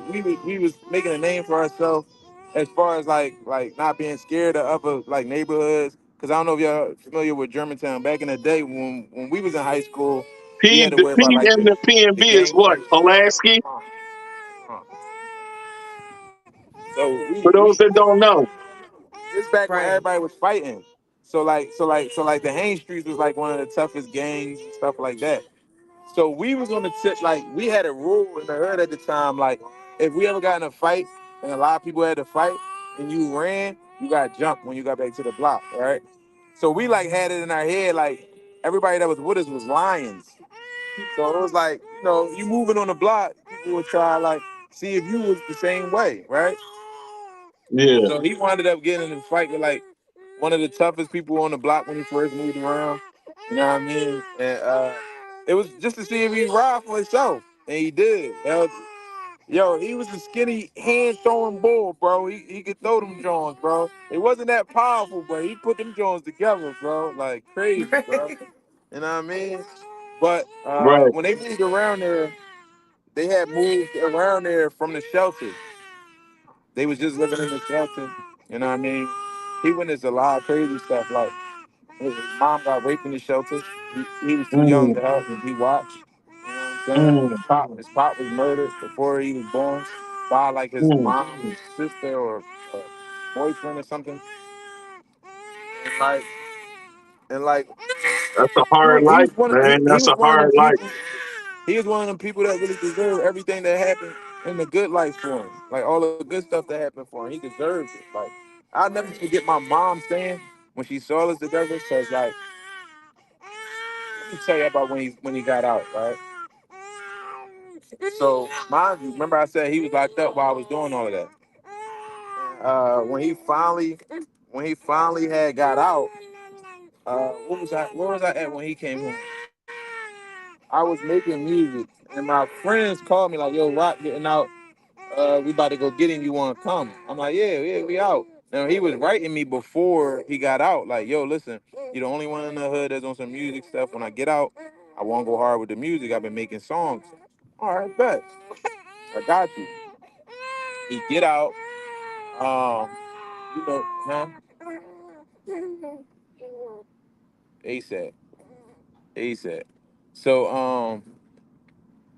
was making a name for ourselves as far as like not being scared of other like neighborhoods. Cause I don't know if y'all familiar with Germantown. Back in the day when we was in high school, we had to The worry P about like and the the PNB is gang what? fights. Pulaski? Uh, So For those we that don't know. this back when right. everybody was fighting. So like the Haines Streets was like one of the toughest gangs and stuff like that. So we was on the tip, like we had a rule in the hood at the time, like if we ever got in a fight and a lot of people had to fight and you ran, you got jumped when you got back to the block, right? So we like had it in our head, like everybody that was with us was lions. So it was like, you moving on the block, people would try like see if you was the same way, right? Yeah. So he wound up getting in a fight with like one of the toughest people on the block when he first moved around. You know what I mean? And it was just to see if he ride for himself. And he did. Yo, he was a skinny hand throwing bull, bro. He could throw them Jones, bro. It wasn't that powerful, but he put them Jones together, bro. Like crazy, bro. You know what I mean? But Right. when they moved around there, they had moved around there from the shelter. They was just living in the shelter. You know what I mean? He witnessed a lot of crazy stuff. Like his mom got raped in the shelter. He was too young Mm, to help, and he watched. You know what I'm saying? mm, His pop was murdered before he was born by like his mm. mom's sister or boyfriend or something. And like That's a hard he life, was one of man. he That's was a one of them hard life. people. He was one of them people that really deserved everything that happened in the good life for him. Like all the good stuff that happened for him. He deserved it. Like I'll never forget my mom saying when she saw us together, says like, let me tell you about when he got out, right? So mind you, remember I said he was locked up while I was doing all of that. When he finally had got out, where was I at when he came home? I was making music and my friends called me like, yo, Rock getting out. We about to go get him. You want to come? I'm like, yeah, we out. Now he was writing me before he got out, like, yo, listen, you're the only one in the hood that's on some music stuff. When I get out, I won't go hard with the music. I've been making songs. All right, bet. I got you. He get out, huh? ASAP. ASAP. So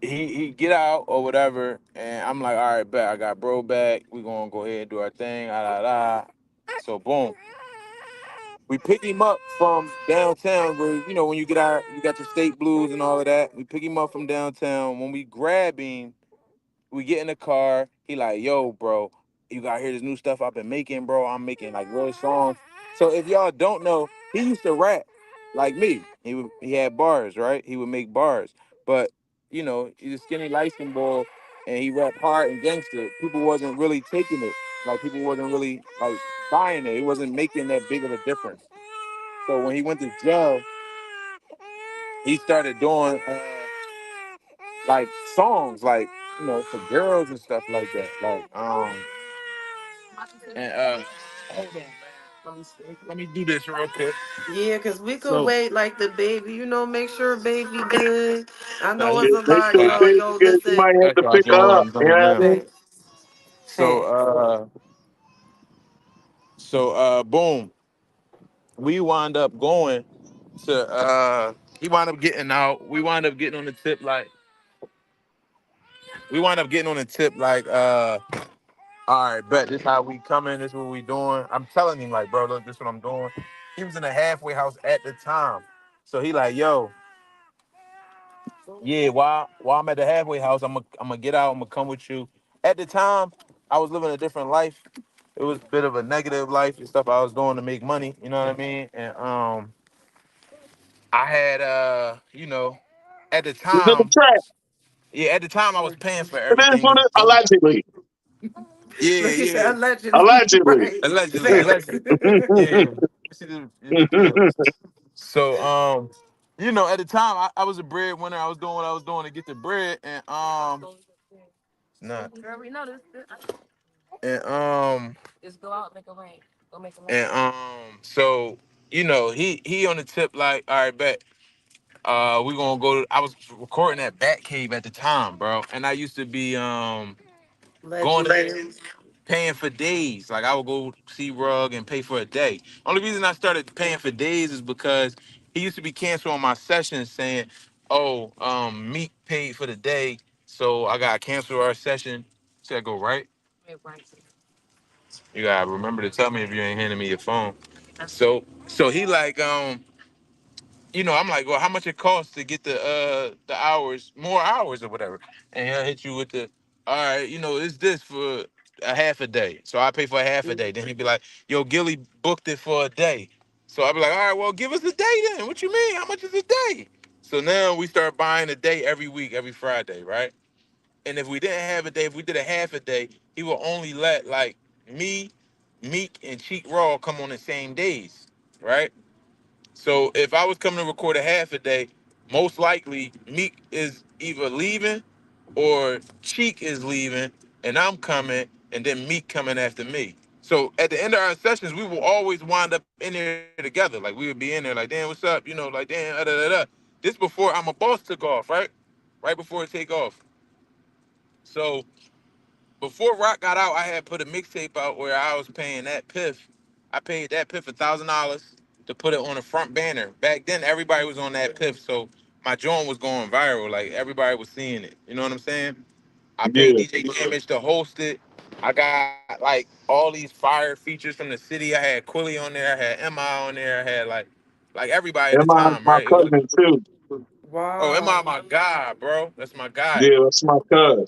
he get out or whatever, and I'm like, all right, bet. I got bro back. We gonna go ahead and do our thing. Ah, da, da. So boom. We pick him up from downtown where, when you get out, you got the state blues and all of that. We pick him up from downtown. When we grab him, we get in the car. He like, yo, bro, you gotta hear this new stuff I've been making, bro. I'm making like real songs. So if y'all don't know, he used to rap like me. He had bars, right? He would make bars. But, he's a skinny light skinned boy and he rapped hard and gangster. People wasn't really taking it. Like people wasn't really like buying it. It wasn't making that big of a difference. So when he went to jail, he started doing like songs, like for girls and stuff like that. Like and hold on, man. Let me do this real quick. Yeah, because we could So wait like the baby, make sure baby good. I now know you it's Yeah, a make lot, sure the y'all. baby Yo, good. You listen. might have that's to y'all pick her doing what up. I'm You know doing what I now. mean? Facts. So Facts. boom, we wind up going to he wound up getting out. We wind up getting on the tip like all right, bet this how we coming, this what we doing. I'm telling him like, bro, look, this what I'm doing. He was in a halfway house at the time. So he like, yo, yeah, while I'm at the halfway house, I'm gonna get out, I'm gonna come with you. At the time, I was living a different life. It was a bit of a negative life and stuff I was doing to make money, you know what I mean? And I had at the It's in the time, track. yeah, at the time I was paying for It is everything what he was it doing. allegedly. Yeah, Look, he yeah. said allegedly, Allegedly. right? Allegedly, Facts. allegedly. Yeah. See this clip. So, at the time I was a breadwinner. I was doing what I was doing to get the bread, and nah, and so he on the tip like, all right, bet. We gonna go. I was recording at Bat Cave at the time, bro, and I used to be going there Legendary. paying for days. Like I would go see Rug and pay for a day. Only reason I started paying for days is because he used to be canceling my sessions saying, "Oh, Meek paid for the day, so I gotta cancel our session." So I go right. You gotta remember to tell me if you ain't handing me your phone. So he like I'm like, well, how much it costs to get the hours, more hours or whatever, and he'll hit you with the, all right, it's this for a half a day, so I pay for a half a day. Then he'd be like, yo, Gilly booked it for a day, so I'd be like, all right, well, give us a day then. What you mean? How much is a day? So now we start buying a day every week, every Friday, right? And if we didn't have a day, if we did a half a day, he will only let like me, Meek, and Cheek Raw come on the same days, right? So if I was coming to record a half a day, most likely Meek is either leaving or Cheek is leaving, and I'm coming, and then Meek coming after me. So at the end of our sessions, we will always wind up in there together. Like we would be in there, like, damn, what's up? Like, damn, da da da. This before I'm a boss took off, right? Right before it take off. So before Rock got out, I had put a mixtape out where I was paying that Piff. I paid that Piff $1,000 to put it on the front banner. Back then, everybody was on that Piff, so my joint was going viral. Like everybody was seeing it. You know what I'm saying? I paid Yeah. DJ Damage to host it. I got like all these fire features from the city. I had Quilly on there. I had MI on there. I had like everybody at the And time, my right? It was cousin too. oh MI Wow. my guy, bro. That's my guy. Yeah, that's my cousin.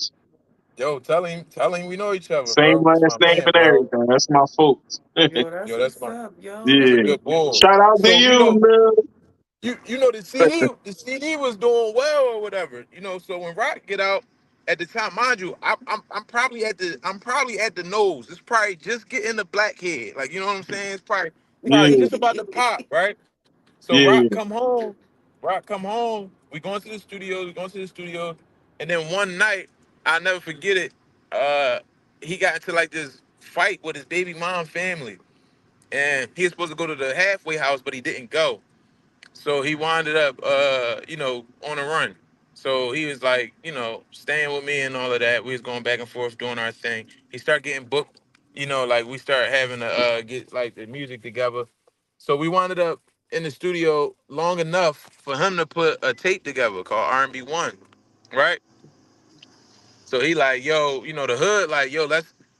Yo, tell him we know each other, Same bro. That's last my name man, and bro. everything. That's my folks. Yo, Yo, that's that's what's my up, yo. that's a Yeah. good bull. Shout out to So you, man. the CD was doing well or whatever. So when Rock get out at the time, mind you, I'm probably at the nose. It's probably just getting the blackhead. Like you know what I'm saying? It's probably Yeah. just about to pop, right? So Yeah. Rock come home. We going to the studio. We going to the studio, and then one night I'll never forget it. Uh, he got into like this fight with his baby mom family, and he was supposed to go to the halfway house, but he didn't go. So he winded up, on a run. So he was like, staying with me and all of that. We was going back and forth doing our thing. He started getting booked, like we started having to get like the music together. So we winded up in the studio long enough for him to put a tape together called R&B One, right? So he like, yo, the hood, like, yo,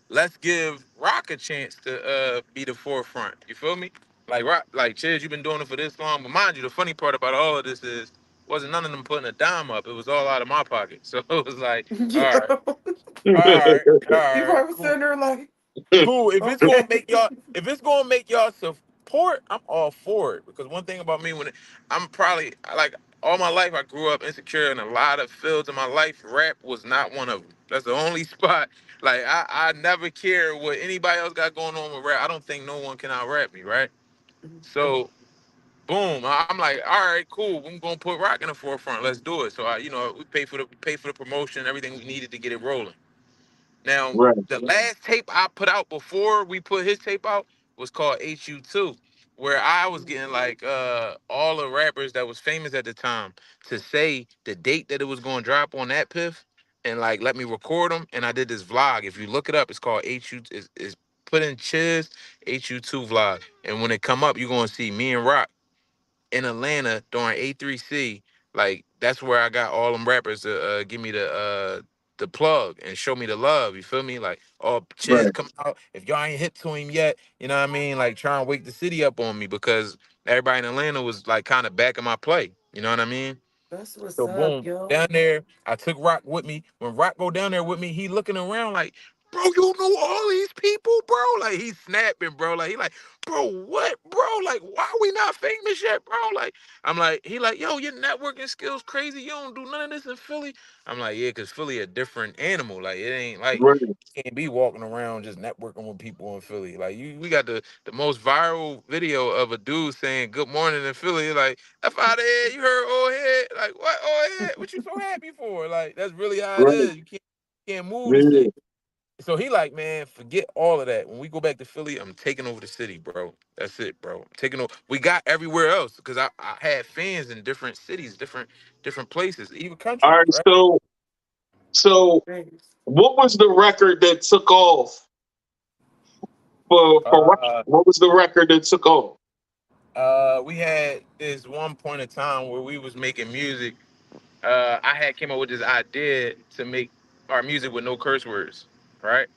let's give Rock a chance to be the forefront. You feel me? Like Rock, like Chiz, you've been doing it for this long. But mind you, the funny part about all of this is wasn't none of them putting a dime up. It was all out of my pocket. So it was like, all right, Yeah. all You right, probably cool. sitting there like, Cool. okay. If it's gonna make y'all support, I'm all for it. Because one thing about me, I'm probably like all my life, I grew up insecure in a lot of fields in my life. Rap was not one of them. That's the only spot. Like I never care what anybody else got going on with rap. I don't think no one can out rap me, right? So boom, I'm like, all right, cool. We're gonna put rock in the forefront. Let's do it. So we pay for the promotion, everything we needed to get it rolling. Now, Right, the last tape I put out before we put his tape out was called HU2, where I was getting like all the rappers that was famous at the time to say the date that it was going to drop on that piff and like let me record them. And I did this vlog. If you look it up, it's called HU. Is put in Chizz HU2 vlog, and when it come up, you're gonna see me and Rock in Atlanta during A3C. Like that's where I got all them rappers to give me the plug and show me the love. You feel me? Like, oh, Chiz right, come out. If y'all ain't hit to him yet, you know what I mean? Like trying to wake the city up on me because everybody in Atlanta was like kind of backing my play. You know what I mean? That's what's So up, boom, yo. down there, I took Rock with me. When Rock go down there with me, he looking around like, bro, you know all these people, bro? Like he's snapping, bro. Like he like, bro, what, bro? Like, why we not famous yet, bro? Like, I'm like, he like, yo, your networking skills crazy. You don't do none of this in Philly. I'm like, yeah, cause Philly a different animal. Like it ain't like right, you can't be walking around just networking with people in Philly. Like we got the most viral video of a dude saying good morning in Philly. Like, F out of here, you heard old head? Like what old head? What you so happy for? Like that's really how it right. is. You can't move the Yeah. city. So he like, man, forget all of that. When we go back to Philly, I'm taking over the city, bro. That's it, bro. I'm taking over. We got everywhere else because I had fans in different cities, different places, even All countries, right. right? So Thanks. what was the record that took off for Rock? Uh, What was the record that took off? we had this one point in time where we was making music. I had came up with this idea to make our music with no curse words, right?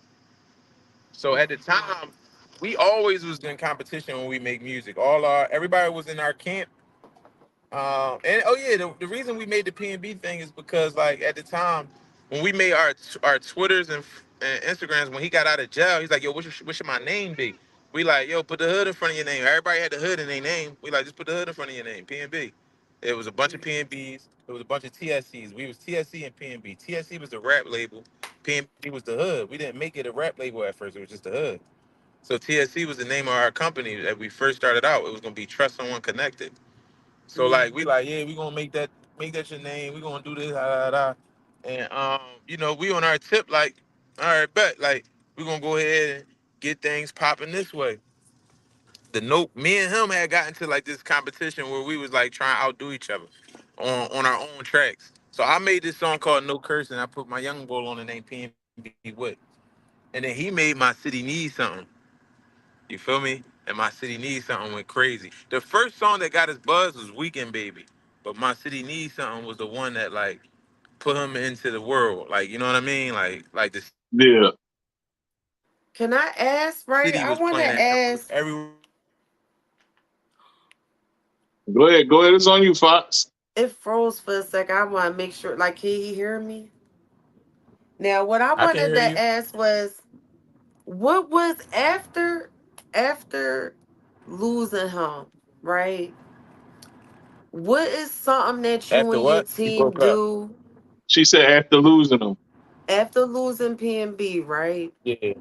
So at the time, we always was in competition when we make music. Everybody was in our camp. And oh yeah, the reason we made the PNB thing is because like at the time when we made our Twitters and Instagrams, when he got out of jail, he's like, yo, what should my name be? We like, yo, put the hood in front of your name. Everybody had the hood in their name. We like, just put the hood in front of your name, PNB. It was a bunch of PNBs. It was a bunch of TSCs. We was TSC and PNB. TSC was the rap label. PNB was the hood. We didn't make it a rap label at first. It was just the hood. So TSC was the name of our company that we first started out. It was gonna be Trust Someone Connected. So like we like, yeah, we gonna make that your name. We gonna do this, and we on our tip like, all right, bet like we gonna go ahead and get things popping this way. The note, me and him had gotten to like this competition where we was like trying to outdo each other on our own tracks. So I made this song called No Curse, and I put my young boy on the name PNB Wood, and then he made My City Needs Something. You feel me? And My City Needs Something went crazy. The first song that got his buzz was Weekend Baby. But My City Needs Something was the one that like put him into the world. Like, you know what I mean? Like the city was playing Yeah. that song. Everywhere I Can went, I ask, right? I want to ask Go ahead. Go ahead. It's on you, Fox. it froze for a second. I want to make sure, like, can he hear me? Now, what I I can wanted hear to you. ask was, what was after losing him, right? What is something that you After and your what? You team broke up. do She said after losing them. after losing PNB, right? Yeah.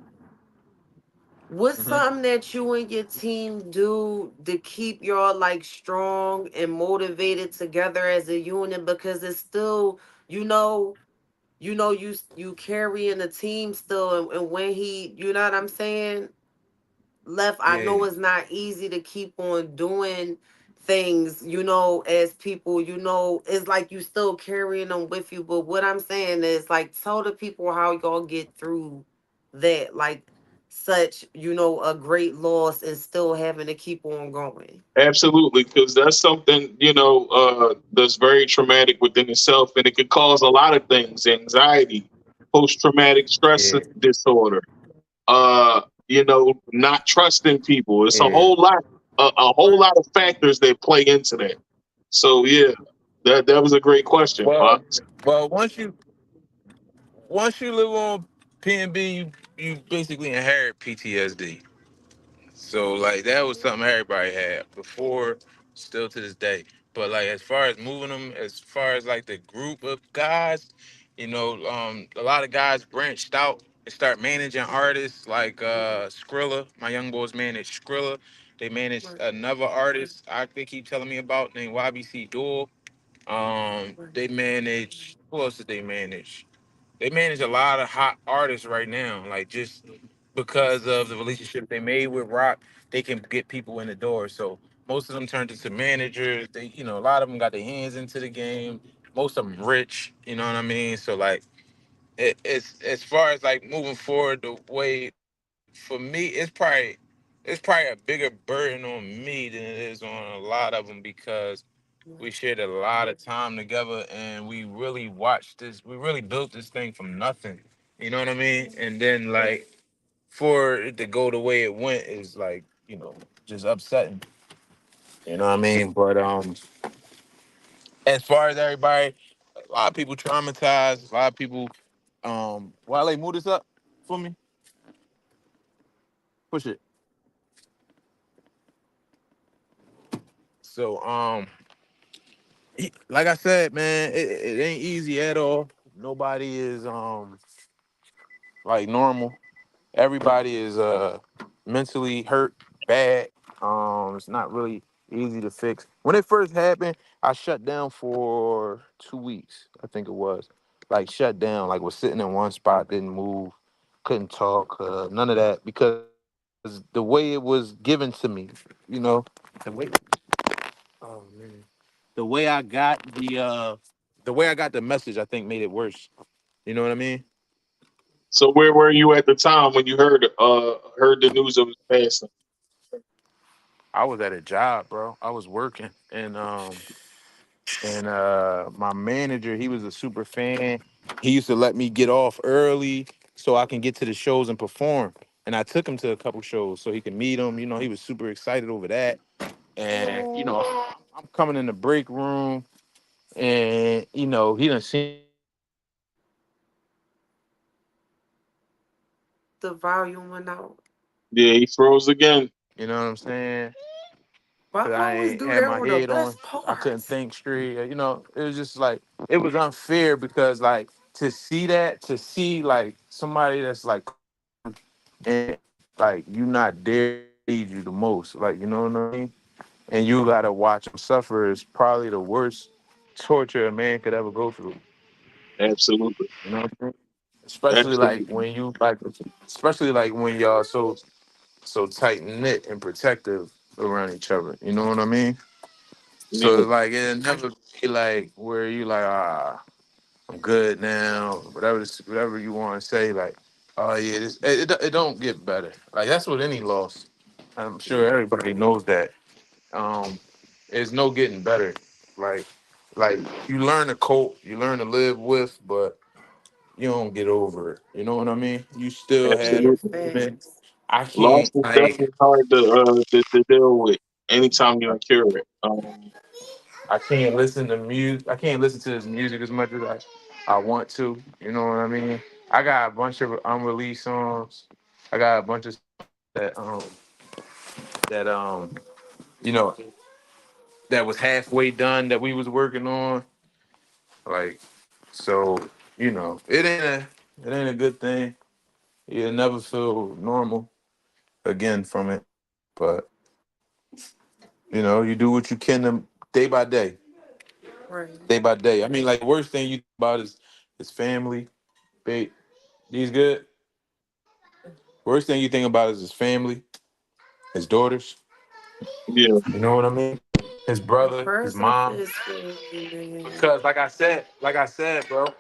What's Hmm. something that you and your team do to keep y'all like strong and motivated together as a unit? Because it's still, you know, you carrying the team still, and when he, you know what I'm saying, left, I Yeah. know it's not easy to keep on doing things, as people, it's like you still carrying them with you. But what I'm saying is, like, tell the people how y'all get through that, like, such, a great loss, and still having to keep on going. Absolutely, because that's something, that's very traumatic within itself, and it could cause a lot of things: anxiety, post-traumatic stress Yeah. disorder, not trusting people. It's a Yeah. whole lot, a whole Right. lot of factors that play into that. So yeah, that was a great question, Well, Fox. well, once you live on PNB, you basically inherit PTSD. So like that was something everybody had before, still to this day. But like as far as moving them, as far as like the group of guys, a lot of guys branched out and start managing artists like Skrilla. My young boys managed Skrilla. They managed Right. another artist they keep telling me about named YBC Duel. Right. They manage who else did they manage? They manage a lot of hot artists right now. Like just because of the relationship they made with Rock, they can get people in the door. So most of them turned into managers. A lot of them got their hands into the game. Most of them rich. You know what I mean? So like, it's as far as like moving forward, the way for me, it's probably a bigger burden on me than it is on a lot of them because we Right. shared a lot of time together and we really watched this. We really built this thing from nothing. You know what I mean? And then like for it to go the way it went is like, just upsetting. You know what I mean? But as far as everybody, a lot of people traumatized, a lot of people while they move this up for me, push it. So like I said, man, it ain't easy at all. Nobody is like normal. Everybody is mentally hurt bad. It's not really easy to fix. When it first happened, I shut down for 2 weeks. I think it was like shut down, like was sitting in one spot, didn't move, couldn't talk, none of that because the way it was given to me, you know, the way. Oh man, the way I got the way I got the message, I think made it worse. You know what I mean? So where were you at the time when you heard the news of his passing? I was at a job, bro. I was working, and my manager, he was a super fan. He used to let me get off early so I can get to the shows and perform. And I took him to a couple shows so he could meet him. He was super excited over that. And I'm coming in the break room, and he done seen me with the camera. The volume went out. Yeah, he froze again. You know what I'm saying? Why Cause I always ain't do had that my on the head on. best I couldn't parts? think straight. It was just like it was unfair because like to see like somebody that's like and like you not there when they need you the most. Like you know what I mean? And you gotta watch them suffer is probably the worst torture a man could ever go through. Absolutely, You know what I'm saying? Especially like absolutely. when you like especially like when y'all so tight knit and protective around each other. You know what I mean? So Yeah, it's like it never be like where you like I'm good now, whatever you want to say like oh yeah it don't get better. Like that's with any loss. I'm sure everybody knows that. Um, there's no getting better. Like like you learn to cope, you learn to live with, but you don't get over it. You know what I mean? You still have Yeah, absolutely. the moment. facts. I Loss can't is like definitely hard to deal with anytime you incur it. I can't listen to music. I can't listen to this music as much as I want to. You know what I mean? I got a bunch of unreleased songs. I got a bunch of songs that you know that was halfway done that we was working on. Like so, it ain't a good thing. You'll never feel normal again from it. But you do what you can day by day, Right. day by day. I mean, like the worst thing you think about is family. Babe, these good. Worst thing you think about is his family, his daughters. Yeah. You know what I mean? His brother, his Prayers up for mom. his family, man. Because like I said, bro,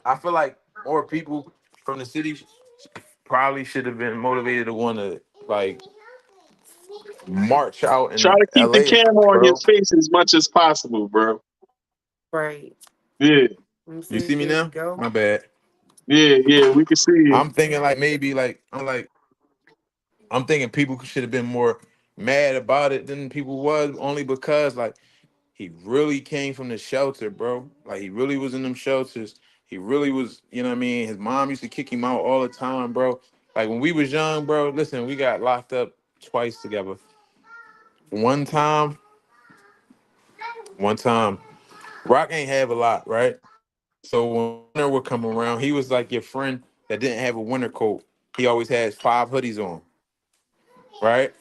I feel like more people from the city probably should have been motivated to want to like march out Try in to keep the LA, camera on bro. his face as much as possible, bro. Right. Yeah. I'm You saying, see me there you now? go. My bad. Yeah, yeah, we can see you. I'm thinking like maybe like I'm thinking people should have been more mad about it than people was only because like he really came from the shelter, bro. Like he really was in them shelters. He really was, you know what I mean? His mom used to kick him out all the time, bro. Like when we was young, bro, listen, we got locked up twice together. One time, one time, Rock ain't have a lot, right? So when winter would come around, he was like your friend that didn't have a winter coat. He always has 5 hoodies on, right?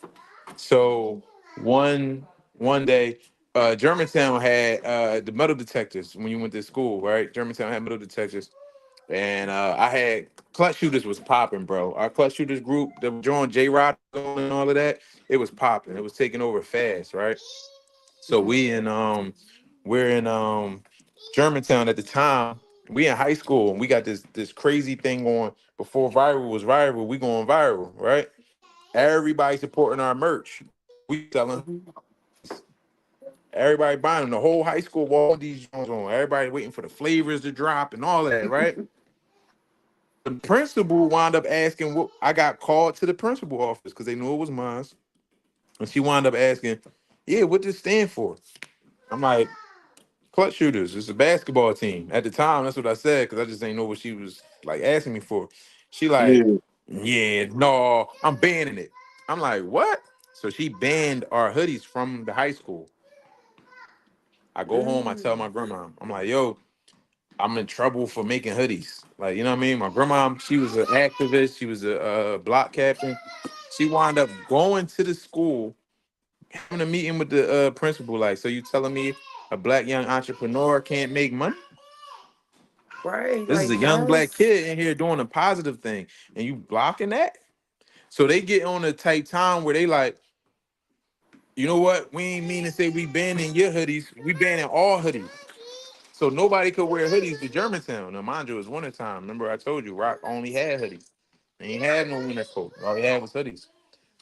So one day, Germantown had the metal detectors when you went to school, right? Germantown had metal detectors, and I had clutch shooters was popping, bro. Our clutch shooters group that was drawing J Rod and all of that, it was popping. It was taking over fast, right? So Mhm. we're in Germantown at the time. We in high school and we got this crazy thing going before viral was viral. We going viral, right? Everybody supporting our merch. We selling. Mhm. Everybody buying them. The whole high school wall these joints on. Everybody waiting for the flavors to drop and all that, right? The principal wound up asking what I got called to the principal office because they knew it was mine. And she wound up asking, yeah, what does this stand for? I'm like, clutch shooters. It's a basketball team. At the time, that's what I said because I just didn't know what she was like asking me for. She like, Yeah. yeah, no, I'm banning it. I'm like, what? So she banned our hoodies from the high school. I go home, I tell Mm. my grandma, I'm like, yo, I'm in trouble for making hoodies. Like, you know what I mean? My grandma, she was an activist. She was a block captain. She wound up going to the school, having a meeting with the principal. Like, so you telling me a black young entrepreneur can't make money? Right. This is Like, a young black yes. kid in here doing a positive thing, and you blocking that. So they get on a tight time where they like, you know what? We ain't mean to say we banning your hoodies. We banning all hoodies. So nobody could wear hoodies to Germantown. Now, mind you, it was wintertime. Remember, I told you Rock only had hoodies. He ain't had no winter coat. All he had was hoodies.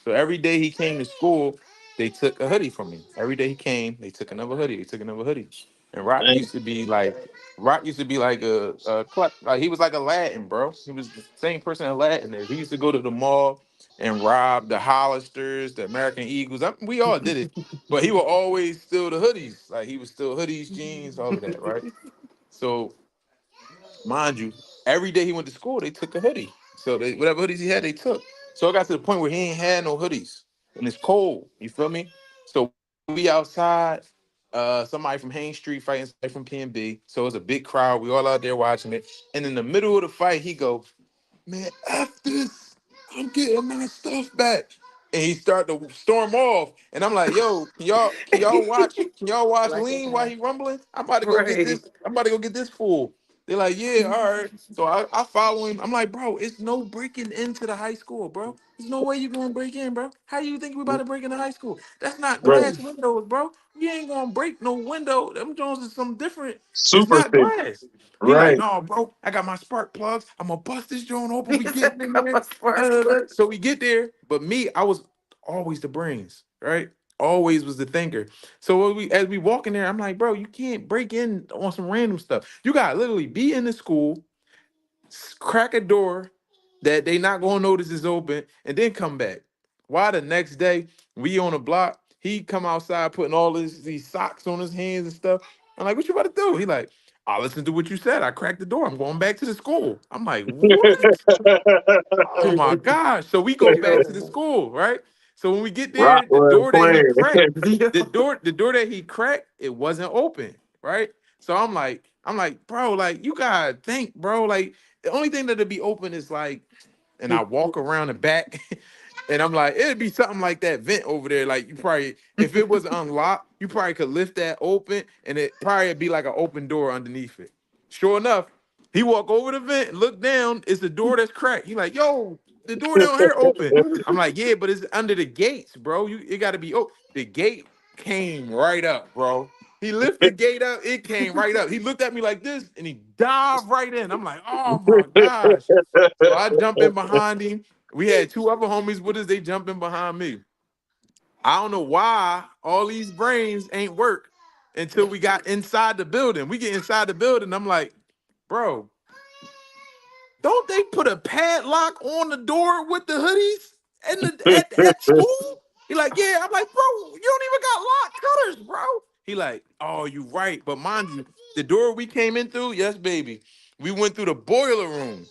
So every day he came to school, they took a hoodie from me. Every day he came, they took another hoodie. They took another hoodie. And Dang. Rock used to be like like he was like a Latin, bro. He was the same person in Latin is. He used to go to the mall and rob the Hollisters, the American Eagles. We all did it, but he would always steal the hoodies. Like he was still hoodies, jeans, all of that, right? So mind you, every day he went to school, they took a hoodie. So whatever hoodies he had, they took. So it got to the point where he ain't had no hoodies, and it's cold. You feel me? So we outside. Somebody from Haines Street fighting somebody from PNB. So it's a big crowd. We all out there watching it. And in the middle of the fight, he go, man, F this. I'm getting my stuff back. And he start to storm off. And I'm like, yo, can y'all watch Like, Lean while okay. he rumbling? I'm about to go get Right. this. I'm about to go get this fool. They're like, yeah, all right. So I follow him. I'm like, bro, it's no breaking into the high school, bro. There's no way you gonna break in, bro. How you think we about to break into high school? That's not Right. glass windows, bro. We ain't gonna break no window. Them Jones is some different. It's Super not thick. glass. He like, Right. no, bro, I got my spark plugs. I'm gonna bust this joint open. He We said, getting in "Come there. on, spark plug." So we get there. But me, I was always the brains, right? Always was the thinker. So as we walk in there, I'm like, bro, you can't break in on some random stuff. You gotta literally be in the school, crack a door that they not gonna notice is open, and then come back. Why the next day we on the block? He come outside putting all these socks on his hands and stuff. I'm like, what you about to do? He like, I listened to what you said. I cracked the door. I'm going back to the school. I'm like, what? Oh my gosh. So we go back to the Yo. school, right? So when we get there, the Rockwell door that he playing. cracked, Yo. the door that he cracked, it wasn't open, right? So I'm like, bro, like you gotta think, bro. Like the only thing that'll be open is like, and I walk around the back, and I'm like, it'd be something like that vent over there. Like you probably, if it was unlocked, you probably could lift that open, and it probably be like an open door underneath it. Sure enough, He walk over the vent, look down, it's the door that's cracked. He like, yo, the door down here open. I'm like, yeah, but it's under the gates, bro. It gotta be open. The gate came right up, bro. He lifted the gate up, it came right up. He looked at me like this and he dived right in. I'm like, oh my gosh. So I jump in behind him. We had two other homies with us, they jump in behind me. I don't know why all these brains ain't work until we got inside the building. We get inside the building, I'm like, bro, don't they put a padlock on the door with the hoodies and at school? He like, yeah. I'm like, bro, you don't even got lock cutters, bro. He like, oh, you right. But mind you, the door we came in through, yes, baby. We went through the boiler room.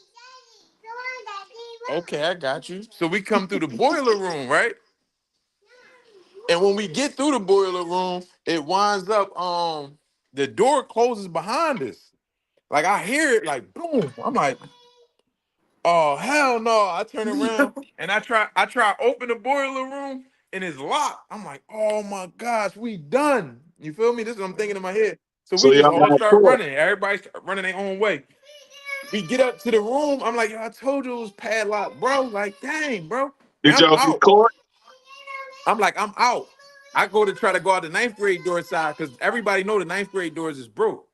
Okay, I got you. So we come through the boiler room, right? And when we get through the boiler room, it winds up, the door closes behind us. Like I hear it like boom. I'm like, oh hell no! I turn around and I try open the boiler room and it's locked. I'm like, oh my gosh, we done. You feel me? This is what I'm thinking in my head. So we So just y'all all got start caught. running. Everybody start running their own way. We get up to the room. I'm like, yo, I told you it was padlocked, bro. Like, dang, bro. And Did I'm y'all get out. caught? I'm like, I'm out. I go to try to go out the ninth grade door side because everybody know the ninth grade doors is broke.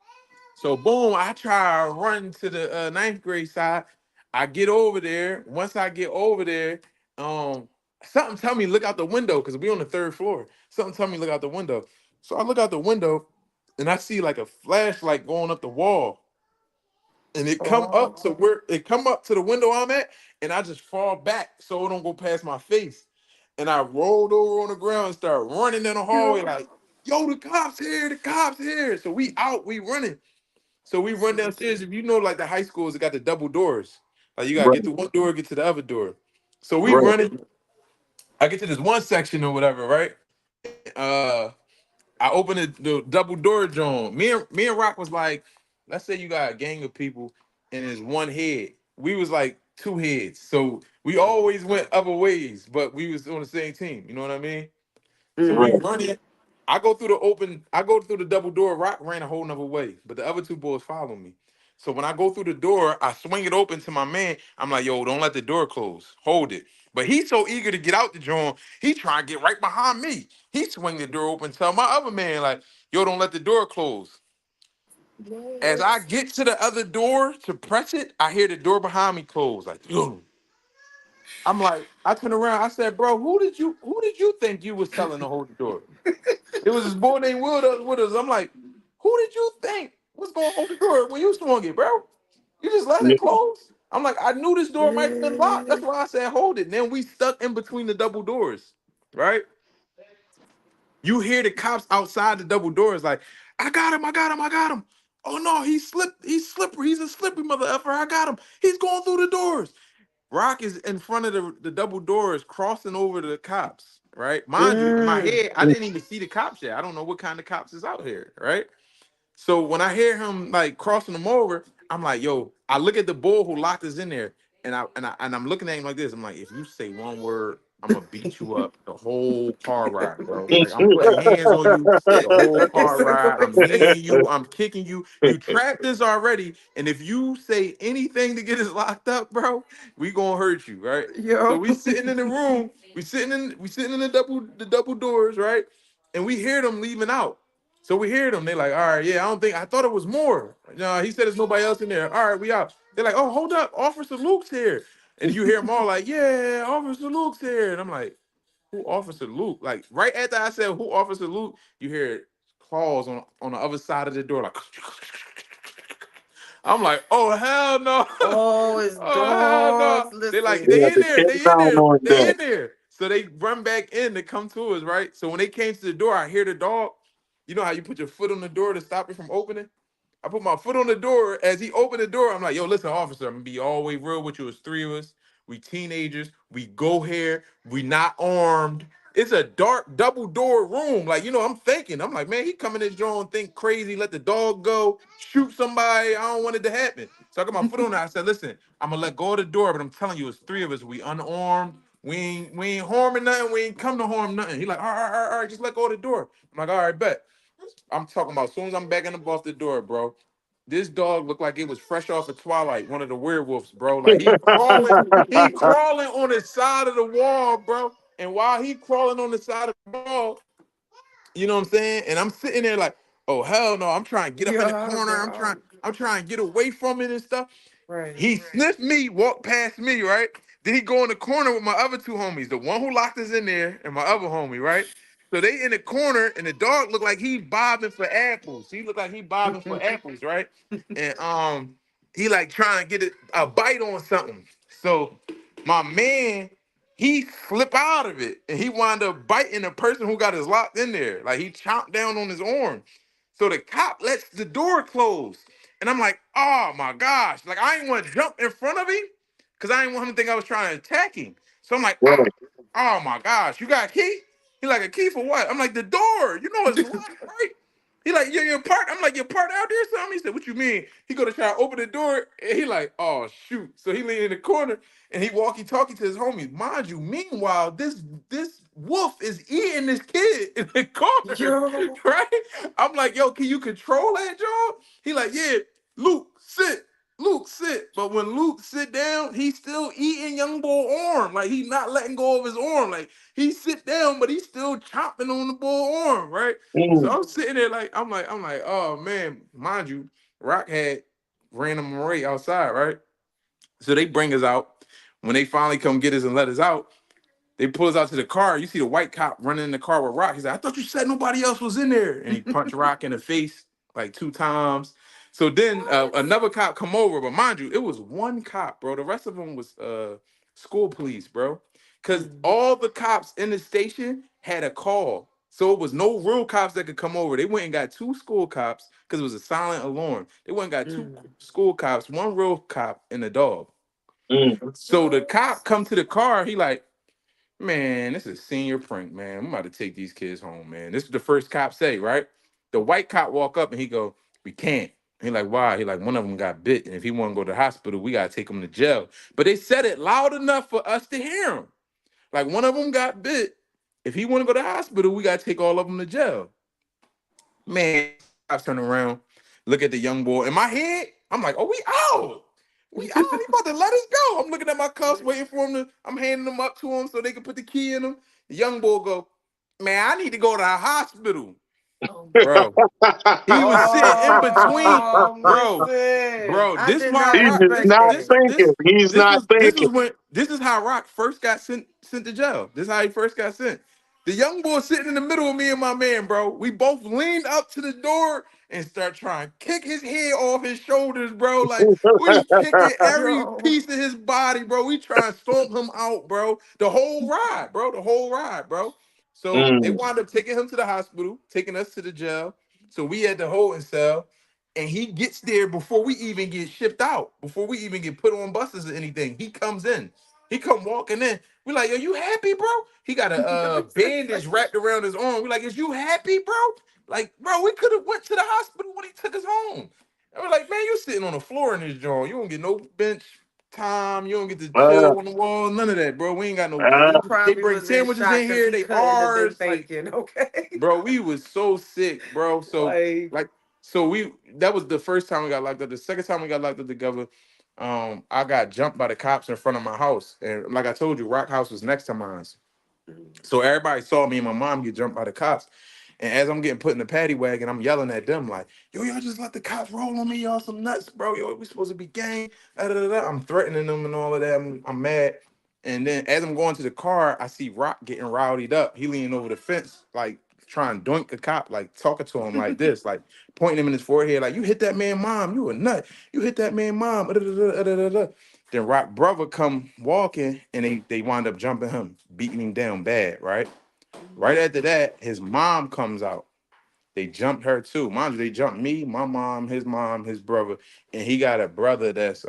So boom, I try to run to the ninth grade side. I get over there. Once I get over there, um, something tell me look out the window because we on the third floor. Something tell me look out the window. So I look out the window and I see like a flashlight going up the wall. And it come up to Oh. where it come up to the window I'm at, and I just fall back so it don't go past my face. And I rolled over on the ground and started running in the hallway like, yo, the cops here, the cops here. So we out, we running. So we run downstairs. If you know, like the high schools, it got the double doors. Like you gotta Right, get to one door, get to the other door. So we right, running. I get to this one section or whatever, right? I open the double door joint. Me and Rock was like, let's say you got a gang of people and there's one head. We was like two heads. So we always went other ways, but we was on the same team. You know what I mean? So we right. Mm-hmm. run it. I go through the double door. Rock ran a whole nother way, but the other two boys follow me. So when I go through the door, I swing it open to my man. I'm like, yo, don't let the door close. Hold it. But he's so eager to get out the joint, he trying to get right behind me. He swing the door open, tell my other man, like, yo, don't let the door close. As I Yes. get to the other door to press it, I hear the door behind me close. Like, boom. I'm like, I turn around, I said, bro, who did you think you was telling to hold the door? It was this boy named Will that was with us. I'm like, who did you think was going to hold the door when you swung it, bro? You just let Yeah. it close? I'm like, I knew this door might have been locked. That's why I said hold it. And then we stuck in between the double doors, right? You hear the cops outside the double doors like, I got him, I got him, I got him. Oh no, he's slippery, he's a slippery mother effer. I got him. He's going through the doors. Rock is in front of the double doors, crossing over to the cops, right? Mind you, in my Mm. head, I didn't even see the cops yet. I don't know what kind of cops is out here, right? So when I hear him like crossing them over, I'm like, yo, I look at the bull who locked us in there, and I'm looking at him like this. I'm like, if you say one word, I'm gonna beat you up the whole car ride, bro. Like I'm putting hands on you the whole car So go ride. I'm say- kneeing you, I'm kicking you. You trapped us already, and if you say anything to get us locked up, bro, we gonna hurt you, right? So Yo. we sitting in the room, we sitting in the double doors, right? And we hear them leaving out. So we hear them. They like, all right, yeah, I thought it was more. No, he said there's nobody else in there. All right, we out. They're like, oh, hold up, Officer Luke's here. And you hear them all like, yeah, Officer Luke's here. And I'm like, who Officer Luke? Like right after I said who Officer Luke, you hear claws on the other side of the door, like I'm like, oh hell no. Oh, it's Oh hell no. dogs. They like, They Listen. had they in the there, they in canine there, on they deck. in there. So they run back in to come to us, right? So when they came to the door, I hear the dog. You know how you put your foot on the door to stop it from opening? I put my foot on the door. As he opened the door, I'm like, yo, listen, officer, I'm gonna be all the way real with you. It's three of us. We teenagers. We go here. We not armed. It's a dark double door room. Like, I'm thinking, I'm like, man, he come in this joint, think crazy, let the dog go, shoot somebody. I don't want it to happen. So I got my foot on it. I said, listen, I'm gonna let go of the door, but I'm telling you, it's three of us. We unarmed. We ain't harming nothing. We ain't come to harm nothing. He like, all right, just let go of the door. I'm like, all right, bet. I'm talking about as soon as I'm backing up off the door, bro. This dog looked like it was fresh off of Twilight, one of the werewolves, bro. Like he crawling on the side of the wall, bro. And while he crawling on the side of the wall, you know what I'm saying? And I'm sitting there like, oh hell no, I'm trying to get up in the Yeah, corner. bro. I'm trying to get away from it and stuff. Right. He sniffed me, walked past me, right? Then he go in the corner with my other two homies, the one who locked us in there and my other homie, right? So they in the corner and the dog looked like he bobbing for apples. He looked like he bobbing for apples, right? And he like trying to get a bite on something. So my man, he slip out of it and he wound up biting the person who got us locked in there. Like he chomped down on his arm. So the cop lets the door close. And I'm like, oh my gosh. Like I didn't want to jump in front of him because I didn't want him to think I was trying to attack him. So I'm like, Right. oh my gosh, you got a key? He like, a key for what? I'm like, the door. You know it's locked, right? He like, yeah, you're parked. I'm like, you're parked out there or something? He said, what you mean? He go to try to open the door and he like, oh shoot. So he lean in the corner and he walkie-talkie to his homies. Mind you, meanwhile, this wolf is eating this kid in the corner, Yo. right? I'm like, yo, can you control that, Joe? He like, yeah, Luke, sit. Luke sit. But when Luke sit down, he's still eating young boy arm. Like he not letting go of his arm. Like he sit down, but he's still chopping on the boy arm, right? So Mm. I'm sitting there like, I'm like, oh man, mind you, Rock had random Ray outside, right? So they bring us out. When they finally come get us and let us out, they pull us out to the car. You see the white cop running in the car with Rock. He's like, I thought you said nobody else was in there. And he punched Rock in the face like 2 times. So then What? another cop come over, but mind you, it was one cop, bro. The rest of them was school police, bro. Because Mm. all the cops in the station had a call. So it was no real cops that could come over. They went and got 2 school cops because it was a silent alarm. They went and got two Mm. school cops, one real cop, and a dog. Mm. So the cop come to the car. He like, man, this is senior prank, man. I'm about to take these kids home, man. This is the first cop say, right? The white cop walk up and he go, we can't. He like, why? He like, one of them got bit, and if he want to go to the hospital, we gotta take him to jail. But they said it loud enough for us to hear him. Like one of them got bit. If he want to go to the hospital, we gotta take all of them to jail. Man, I turn around, look at the young boy. In my head, I'm like, oh, we out. We out. He about to let us go. I'm looking at my cuffs, waiting for him to, I'm handing them up to him so they can put the key in them. The young boy go, man, I need to go to the hospital. Oh my. Bro, he was sitting in between, Oh, bro. listen. Bro, I this did why not He's Rock just expect this not this that. thinking. this He's not this was thinking. when this is how Rock first got sent to jail. This is how he first got sent. The young boy sitting in the middle of me and my man, bro. We both leaned up to the door and start trying to kick his head off his shoulders, bro. Like we kicking every Yo. piece of his body, bro. We trying to stomp him out, bro. The whole ride, bro. The whole ride, bro. So they Mm. wound up taking him to the hospital, taking us to the jail. So we had the holding cell, and he gets there before we even get shipped out, before we even get put on buses or anything. He comes in. He come walking in. We like, yo, you happy, bro? He got a bandage wrapped around his arm. We like, is you happy, bro? Like, bro, we could have went to the hospital when he took us home. And we're like, man, you sitting on the floor in this joint. You don't get no bench time. You don't get to Uh, chill on the wall. None of that, bro. We ain't got no. He uh, They probably bring was in sandwiches shock in because here. he They couldn't have been ours. Like, thinking, okay? bro, we was so sick, bro. So Like, like, so we that was the first time we got locked up. The second time we got locked up together, I got jumped by the cops in front of my house, and like I told you, Rock House was next to mine. mm, So everybody saw me and my mom get jumped by the cops. And as I'm getting put in the paddy wagon, I'm yelling at them like, yo, y'all just let the cops roll on me. Y'all some nuts, bro. Yo, we supposed to be gang. Da, da, da, da. I'm threatening them and all of that. I'm mad. And then as I'm going to the car, I see Rock getting rowdied up. He leaning over the fence, like trying to doink a cop, like talking to him like this, like pointing him in his forehead, like, you hit that man mom. You a nut. You hit that man mom. Da, da, da, da, da, da. Then Rock brother come walking and they wind up jumping him, beating him down bad, right? Right mm, after that, his mom comes out. They jumped her too. Mind you, they jumped me, my mom, his brother, and he got a brother that's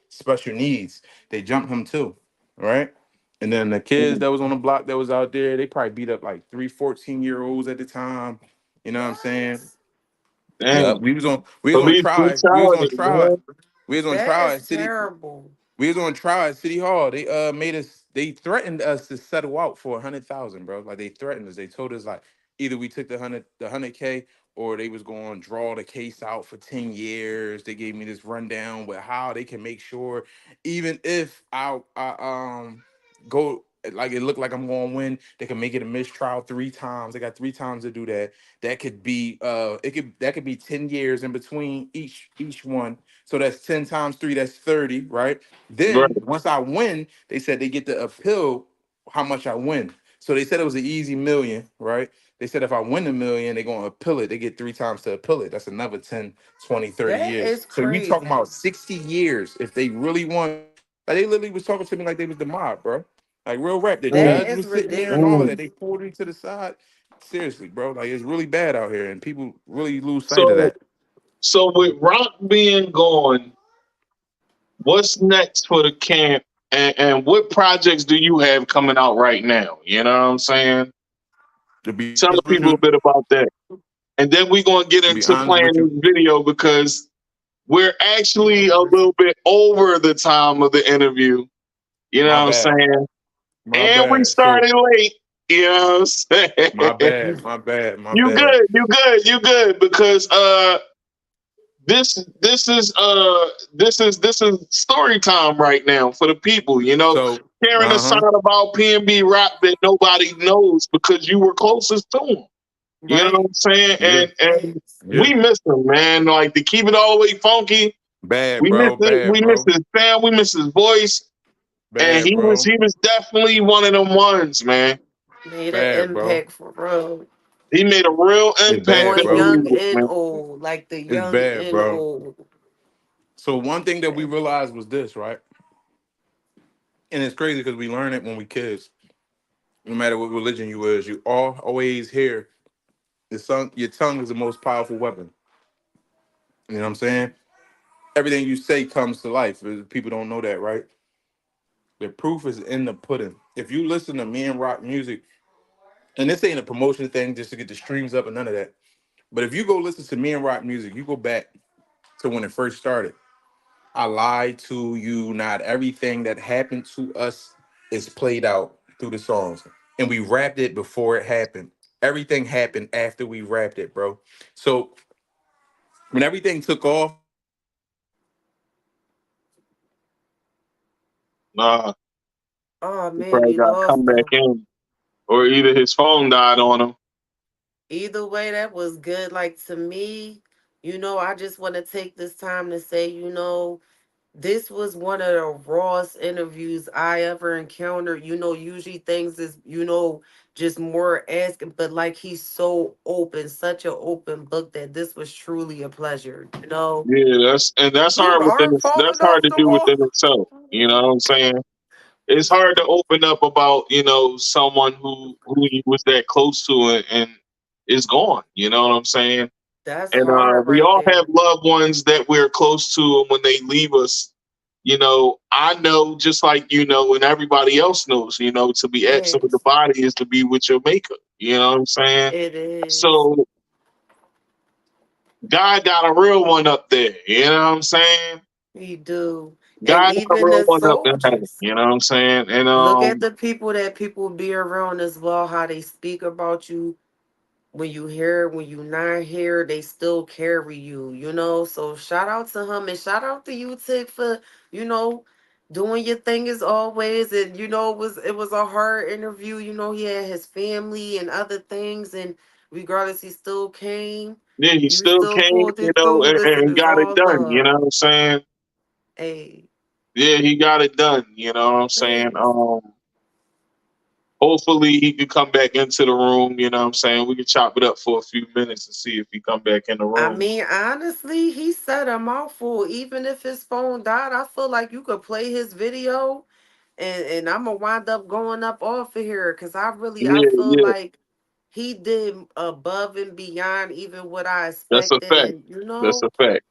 special needs. They jumped him too, right? And then the kids mm. that was on the block that was out there, they probably beat up like 3 14-year-olds at the time. You know what I'm saying? what? Yeah, Damn. we was on Police trial. We was on brutality, trial. man. We was on That trial is at City. terrible. We was on trial at City Hall. They made us. They threatened us to settle out for 100,000, bro. Like they threatened us. They told us like either we took the 100K or they was going to draw the case out for 10 years. They gave me this rundown with how they can make sure, even if I go like it looked like I'm going to win, they can make it a mistrial 3 times. They got 3 times to do that. That could be that could be 10 years in between each one. So that's 10 times 3, that's 30, right? Right, Then once I win, they said they get to appeal how much I win. So they said it was an easy million, right? They said if I win a million, they're going to appeal it. They get 3 times to appeal it. That's another 10, 20, 30 That years. is So you talking crazy. about 60 years if they really want. Like they literally was talking to me like they was the mob, bro. Like real rap. The mm, That judge is was sitting there and all of ridiculous. that. mm. They pulled me to the side. Seriously, bro. Like it's really bad out here, and people really lose sight of So, that. so with Rock being gone, what's next for the camp, and what projects do you have coming out right now? You know what I'm saying? To be Tell the honest with people a you, bit about that, and then we're gonna get to be into honest playing with you, this video because we're actually a little bit over the time of the interview. You know my what I'm bad, saying? my And we bad. So started late. You know what I'm my saying? bad, my bad, my You bad. good, you good, you good because this is story time right now for the people, So sharing a side uh-huh. about PNB Rock that nobody knows because you were closest to him. You know what Right. I'm saying? Yeah, And yeah. we miss him, man. Like to keep it all the way funky, Bad, we miss bro. it. Bad, We miss bro. his sound. We miss his voice. And Bad, he was bro. he was definitely one of them ones, man. Made an Bad, bro. impact for real. He made a real It's impact bad, On in the bro. young music, and man. old. Like the It's young bad, and bro. old. So one thing that we realized was this, right? And it's crazy because we learn it when we kids. No matter what religion you is, you all always hear your tongue is the most powerful weapon. You know what I'm saying? Everything you say comes to life. People don't know that, right? The proof is in the pudding. If you listen to me and rock music, and this ain't a promotion thing just to get the streams up and none of that. But if you go listen to me and rock music, you go back to when it first started. I lied to you. Not everything that happened to us is played out through the songs. And we rapped it before it happened. Everything happened after we rapped it, bro. So when everything took off, Nah, Oh he man, probably we got to come lost back them. in, or either his phone died on him. Either way, that was good. Like to me, I just want to take this time to say, this was one of the rawest interviews I ever encountered. Usually things is, just more asking, but like he's so open, such an open book that this was truly a pleasure. Yeah, that's Dude, hard are that's falling hard off to the do wall. within itself. You know what I'm saying? It's hard to open up about someone who you was that close to and is gone. You know what I'm saying? That's And hard we right all have there. loved ones that we're close to, and when they leave us, I know just like and everybody else knows. To be absent with the Yes, body is to be with your maker. You know what I'm saying? it is. So God got a real one up there. You know what I'm saying? We do. And God got a even real the one up in heaven. soldiers. You know what I'm saying? And Look at the people that people be around as well, how they speak about you when you not here, they still carry you. So shout out to him and shout out to you, Tick, for, you know, doing your thing as always. And it was a hard interview. He had his family and other things, and regardless, he still came. yeah, he You still still came, pulled it through. Listen, and it's got it all done. You know love. what I'm saying? Hey, Yeah, he got it done. You know what I'm saying? thanks. Hopefully he could come back into the room. You know what I'm saying? We could chop it up for a few minutes and see if he come back in the I room. mean, honestly, he said a mouthful. Even if his phone died, I feel like you could play his video, and I'm gonna wind up going up off of here because I Yeah, feel yeah, like he did above and beyond even what I that's a expected, fact. and That's a fact.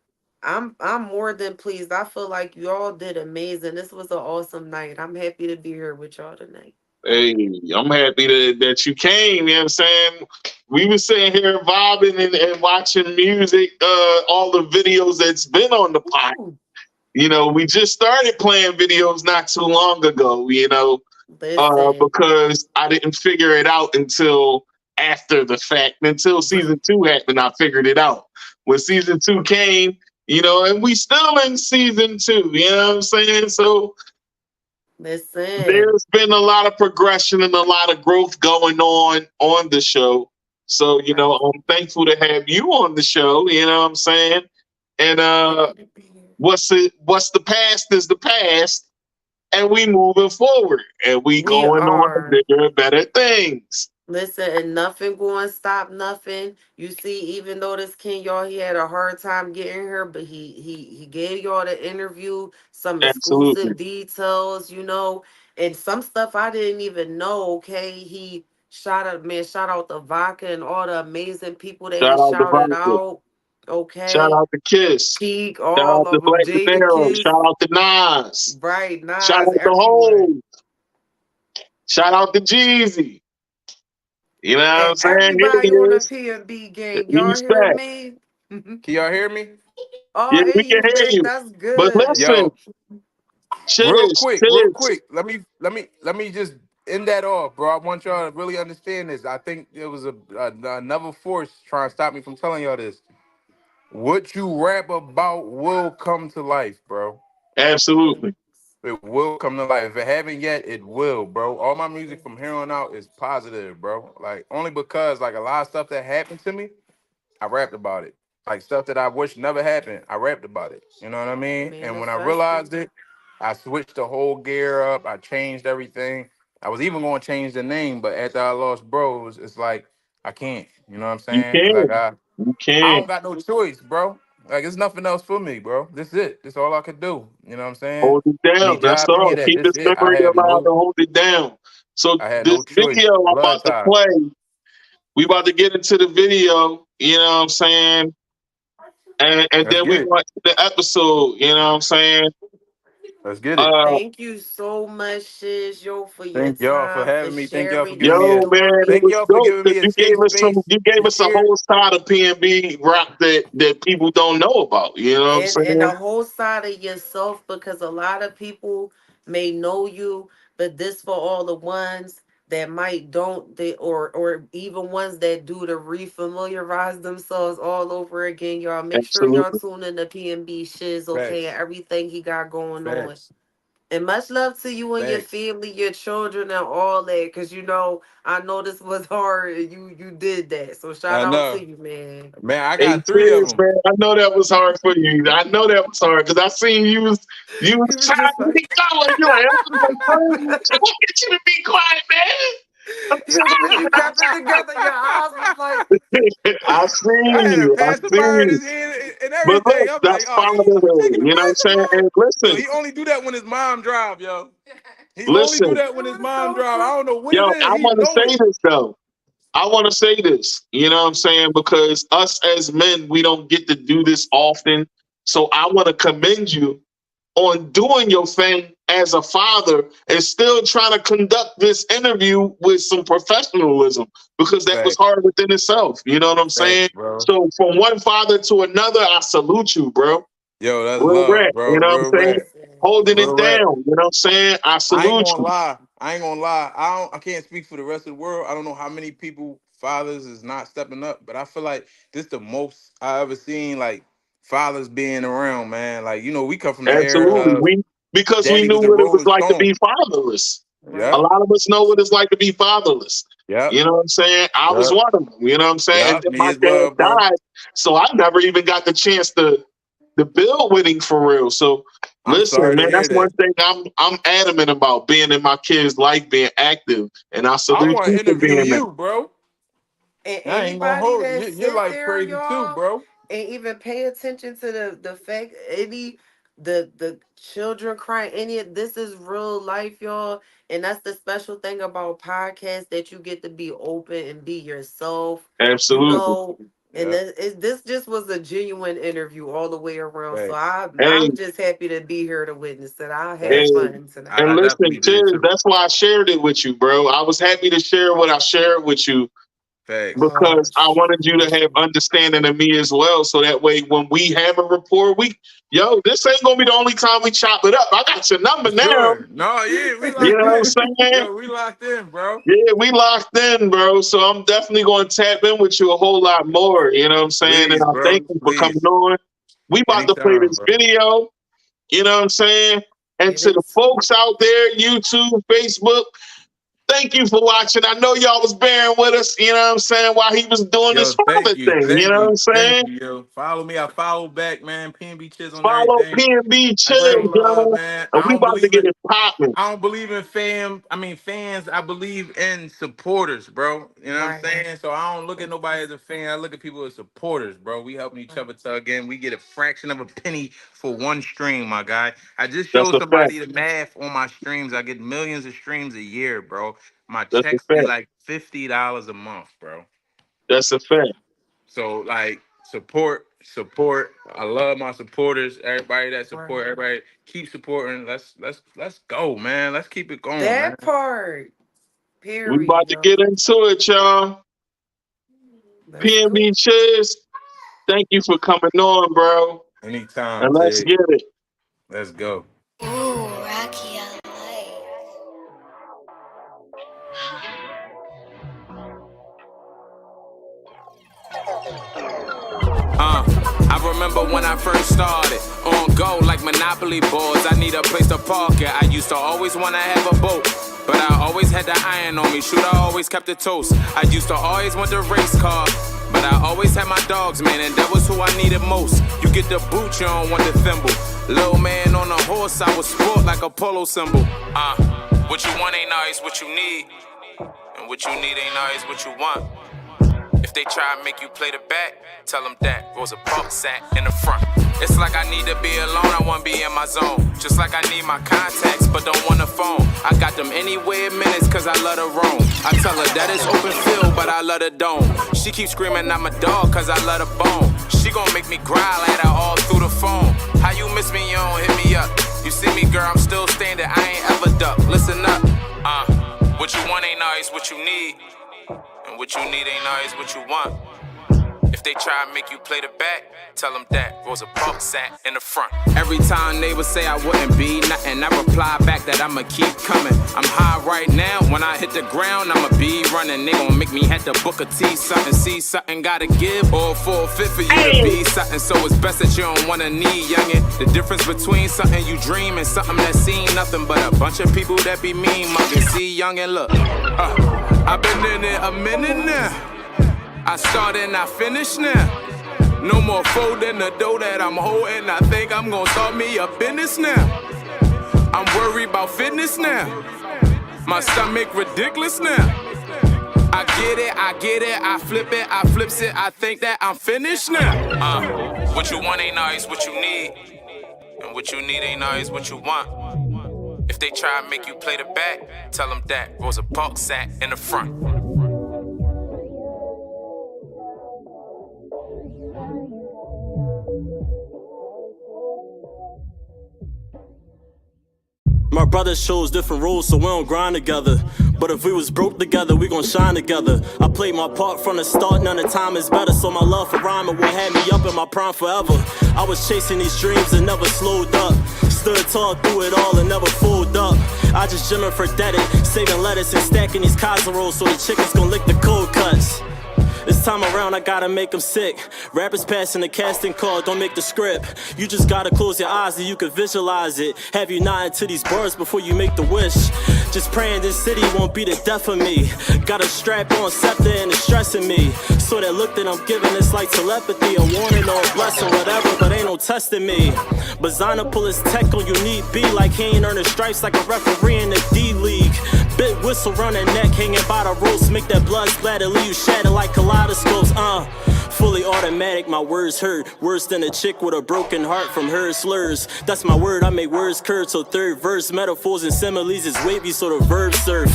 I'm more than pleased. I feel like y'all did amazing. This was an awesome night. I'm happy to be here with y'all tonight. Hey, I'm happy that you came. You know what I'm saying? We were sitting here vibing and watching music, all the videos that's been on the pot. Ooh, We just started playing videos not too long ago, listen, because I didn't figure it out until after the fact. Until season two happened, I figured it out. When season two came, and we still in season two. You know what I'm saying? So Listen, there's been a lot of progression and a lot of growth going on the show. So, right. I'm thankful to have you on the show, you know what I'm saying? And what's the past is the past, and we moving forward and we We going on to are. bigger and better things. Listen, and nothing going to stop nothing. You see, even though this king, y'all, he had a hard time getting here, but he gave y'all the interview, some Absolutely. exclusive details, and some stuff I didn't even know. Okay, he shout out the vodka and all the amazing people that he Shout out to shouted Vodka. out. Shout Okay, out to Kiss. Cheek, Shout all out to of them, Black Jada Panero. Kiss, Shout out to Nas. right, Shout Nas, out to everyone. Hove. Shout out to Jeezy. You know what And I'm saying? Here everybody on he the is. PNB gang, y'all He's hear back. me? Can y'all hear me? Oh, Yeah, we hey, can you hear back. you. That's But good. listen, Yo, cheers, real cheers. quick. Let me just end that off, bro. I want y'all to really understand this. I think there was another force trying to stop me from telling y'all this. What you rap about will come to life, bro. Absolutely. It will come to life. If it haven't yet, it will, bro. All my music from here on out is positive, bro. Like only because like a lot of stuff that happened to me, I rapped about it. Like stuff that I wish never happened, I rapped about it. You know what I mean? And when I Manifesting. realized it, I switched the whole gear up. I changed everything. I was even going to change the name, but after I lost bros, it's like I can't. You know what I'm You saying? Like can. You I can. don't got no choice, bro. Like it's nothing else for me, bro. This is it. This all I could do. You know what I'm saying? Hold it Any down. That's job, any all. of that. Keep This this it. memory alive and hold it down. So I had this no choice. video I'm Blood about to tie. play, we about to get into the video, you know what I'm saying? And Let's then get we it. want the episode, you know what I'm saying? Let's get it. Uh Thank you so much, Shiz, yo, for your Thank y'all for time, for having me. Thank y'all for sharing giving your me a Yo, man, it thank story. was y'all for dope giving because me a safe space you gave to us a share. whole side of PNB rock that people don't know about. You know what I'm And saying? the whole side of yourself, because a lot of people may know you, but this for all the ones that might don't, they or even ones that do to refamiliarize themselves all over again. Y'all make sure y'all Absolutely. tune in to PNB Shiz, okay, and Facts. everything he got going on. Facts. And much love to you and your Facts. family, your children, and all that. Cause I know this was hard, and you did that. So shout I out to know. you, man. Man, I Hey, got three of cheers, them. man. I know that was hard for you. I know that was hard because I seen you was He was trying just to like, be going. You like, I'm like, bro, I get you to be quiet, man. when you kept it together, your eyes was like, I I seen had a you. I pacifier in seen you. his hand and But everything. look, I'm like, that's oh, he fatherhood. taking the You know what I'm saying? pacifier. And Yo, listen, he only do that when his mom drive, yo. He only do listen. that when it his was mom so drive. I funny. don't know what Yo, it I is. He want to know say it. this though. I want to say this. You know what I'm saying? Because us as men, we don't get to do this often. So I want to commend you on doing your thing as a father and still trying to conduct this interview with some professionalism because that was Facts. hard within itself. You know what I'm saying? Facts, bro. So from one father to another, I salute you, bro. Yo, that's Real love, rap. You bro. know what Real I'm saying? rap. Listen, Holding it Real rap. down. You know what I'm saying? I I ain't salute gonna you. lie. I ain't gonna lie. I can't speak for the rest of the world. I don't know how many people fathers is not stepping up, but I feel like this the most I ever seen like fathers being around, man. Like, we come from the era Absolutely. of Because we daddy knew was a what it was rolling like to be stone. fatherless. A Yep. right. lot of us know what it's like to be fatherless. Yep. You know what I'm saying? I was Yep. one of them. You know what I'm saying? And Yep. then Me my as dad well, bro. died, so I never even got the chance to build winning for real. So I'm listen, sorry to man, hear that's one that. thing I'm adamant about being in my kids' life, being active, and I I salute want you to for interview being that. you, bro. And I ain't gonna anybody hold you. that Your sit life there, crazy too, y'all, bro. and even pay attention to the fact the children crying, any of this is real life, y'all. And that's the special thing about podcasts, that you get to be open and be yourself, you Absolutely. know. And Yeah. this just was a genuine interview all the way around. So Thanks. Hey, I'm just happy to be here to witness it. I had hey, Thanks. fun and I tonight. listen, definitely did kids, too. that's why I shared it with you, bro. I was happy to share what I shared with you Facts. because I wanted you to have understanding of me as well. So that way, when we have a rapport, this ain't gonna be the only time we chop it up. I got your number now. Sure. No, yeah, we You know locked what I'm in. saying? Yo, we locked in, bro. Yeah, we locked in, bro. So I'm definitely going to tap in with you a whole lot more. You know what I'm saying? Please, And I bro. thank you for coming Please. on. We about to play Anytime, this bro. video. You know what I'm saying? And It to the is. folks out there, YouTube, Facebook, thank you for watching. I know y'all was bearing with us, you know what I'm saying, while he was doing Yo, this father thank you. thing. You Thank know what you. I'm Thank saying? you, yo. Follow me. I follow back, man. PNB Chizz on Follow everything. PNB I show Chizz, love, y'all. man. And we about to get it popping. I don't believe in fans. I believe in supporters, bro. You know what I'm Right. saying? So I don't look at nobody as a fan. I look at people as supporters, bro. We helping each other tug in. We get a fraction of a penny for one stream, my guy. I just That's showed a fact. somebody the math on my streams. I get millions of streams a year, bro. My That's a checks be fact. like $50 a month, bro. That's a fact. So like support. I love my supporters. Everybody that support, Right. everybody keep supporting. Let's go, man. Let's keep it going, man. That part. We about Period. to get into it, y'all. Let's do PNB it. Chizz, thank you for coming on, bro. Anytime, And let's Tig. get it. Let's go. Ooh, Rocky LA. I remember when I first started, on go like Monopoly boards. I need a place to park it. I used to always wanna have a boat, but I always had the iron on me. Shoot, I always kept it toast. I used to always want the race car, but I always had my dogs, man, and that was who I needed most. You get the boot, you don't want the thimble. Little man on a horse, I was sport like a polo symbol. What you want ain't always what you need, and what you need ain't always what you want. If they try and make you play the back, tell them that Rosa Parks sat in the front. It's like I need to be alone, I wanna be in my zone. Just like I need my contacts, but don't want a phone. I got them anywhere minutes, cause I love to roam. I tell her that it's open field, but I love the dome. She keeps screaming I'm a dog, cause I love the bone. She gon' make me growl at her all through the phone. How you miss me, you don't hit me up. You see me, girl, I'm still standing, I ain't ever duck. Listen up, what you want ain't always what you need, and what you need ain't always what you want. If they try and make you play the back, tell them that Rosa Parks sat in the front. Every time they would say I wouldn't be nothing, I reply back that I'ma keep coming. I'm high right now, when I hit the ground, I'ma be running. They gon' make me have to book a T something, see something, gotta give, or forfeit for you to be something. So it's best that you don't wanna need, youngin'. The difference between something you dream and something that seen nothing but a bunch of people that be mean mugging. See, youngin', look, I've been in it a minute now. I started and I finished now. No more folding the dough that I'm holding. I think I'm gonna start me a business now. I'm worried about fitness now. My stomach ridiculous now. I get it, I flip it, I flips it. I think that I'm finished now. What you want ain't always what you need, and what you need ain't always what you want. If they try and make you play the back, tell them that Rosa Parks sat in the front. My brothers chose different roles, so we don't grind together. But if we was broke together, we gon' shine together. I played my part from the start, none of time is better. So my love for rhyming will have me up in my prime forever. I was chasing these dreams and never slowed up. Stood tall through it all and never fooled up. I just gymming for debit, saving lettuce and stacking these casseroles so the chickens gon' lick the cold cuts. This time around, I gotta make them sick. Rappers passing the casting call, don't make the script. You just gotta close your eyes and you can visualize it. Have you nodding to these bars before you make the wish. Just praying this city won't be the death of me. Got a strap on scepter and it's stressing me. So that look that I'm giving is like telepathy. A warning or a blessing, whatever, but ain't no testing me. Bazana pull his tech on you need be like he ain't earning stripes like a referee in the D-League. Bit whistle round the neck, hanging by the ropes. Make that blood splatter, leave you shattered like kaleidoscopes. Fully automatic, my words hurt. Worse than a chick with a broken heart from her slurs. That's my word, I make words curve. So third verse, metaphors and similes is wavy, so the verb surf.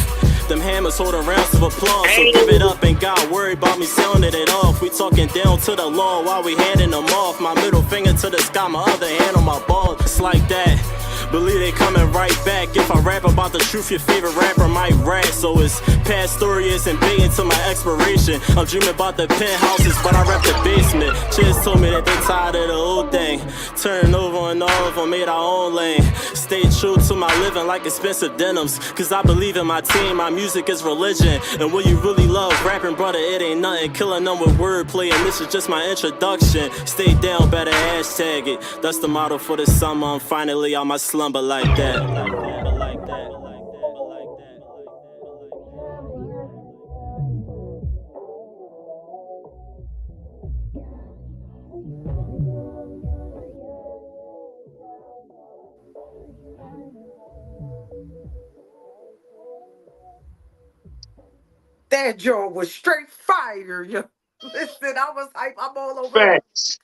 Them hammers holding rounds of applause, so give it up, ain't got worried about me sounding it off. We talking down to the law while we handing them off. My middle finger to the sky, my other hand on my ball. It's like that. Believe they coming right back. If I rap about the truth, your favorite rapper might rap. So it's past story isn't big into my expiration. I'm dreaming about the penthouses, but I rap the basement. Chizz told me that they tired of the old thing. Turning over and over, made our own lane. Stay true to my living like expensive denims. Cause I believe in my team, my music is religion. And when you really love rapping, brother, it ain't nothing. Killing them with wordplay, and this is just my introduction. Stay down, better hashtag it. That's the motto for the summer. I'm finally out my slumber like that. That joint was straight fire, yo. Listen, I was hype. I'm all over that. Facts.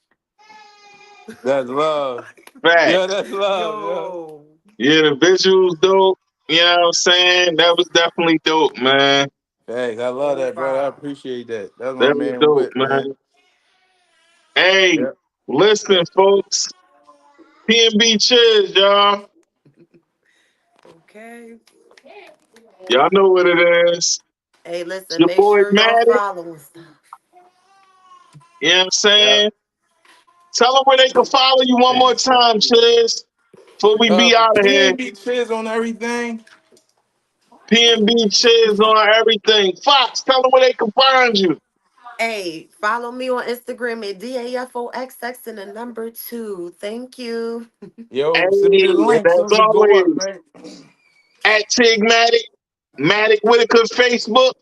That's love. Facts. Yeah, that's love, yo. Yo. Yeah, the visuals dope. You know what I'm saying? That was definitely dope, man. Thanks. I love Oh, that, brother. I five. appreciate that. That's my That was man dope, Whit, man. man. Hey, Yep. listen, folks. PNB Chizz, y'all. Okay. Y'all know what it is. Hey, It's listen, your make boy sure y'all Maddie. follow us. You know what I'm Yep. saying? Tell them where they can follow you one more Thanks. time, Chizz. Before we be out of here. PNB Chizz on everything. PNB Chizz on everything. Fox, tell them where they can find you. Hey, follow me on Instagram at DAFOXX and the number 2. Thank you. Yo, send me Hey, the and link so as we can go up, always, man. at Tigmatic, Matic Whitaker Facebook,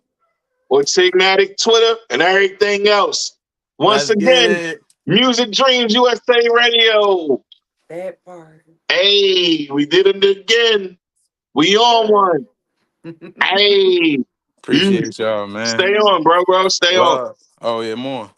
or Tigmatic Twitter, and everything else. Once Let's get again, it. Music Dreams USA Radio. That part. Hey, we did it again. We on one. Hey, Appreciate y'all, man. stay on, bro. Stay on. Love. Oh, yeah, more.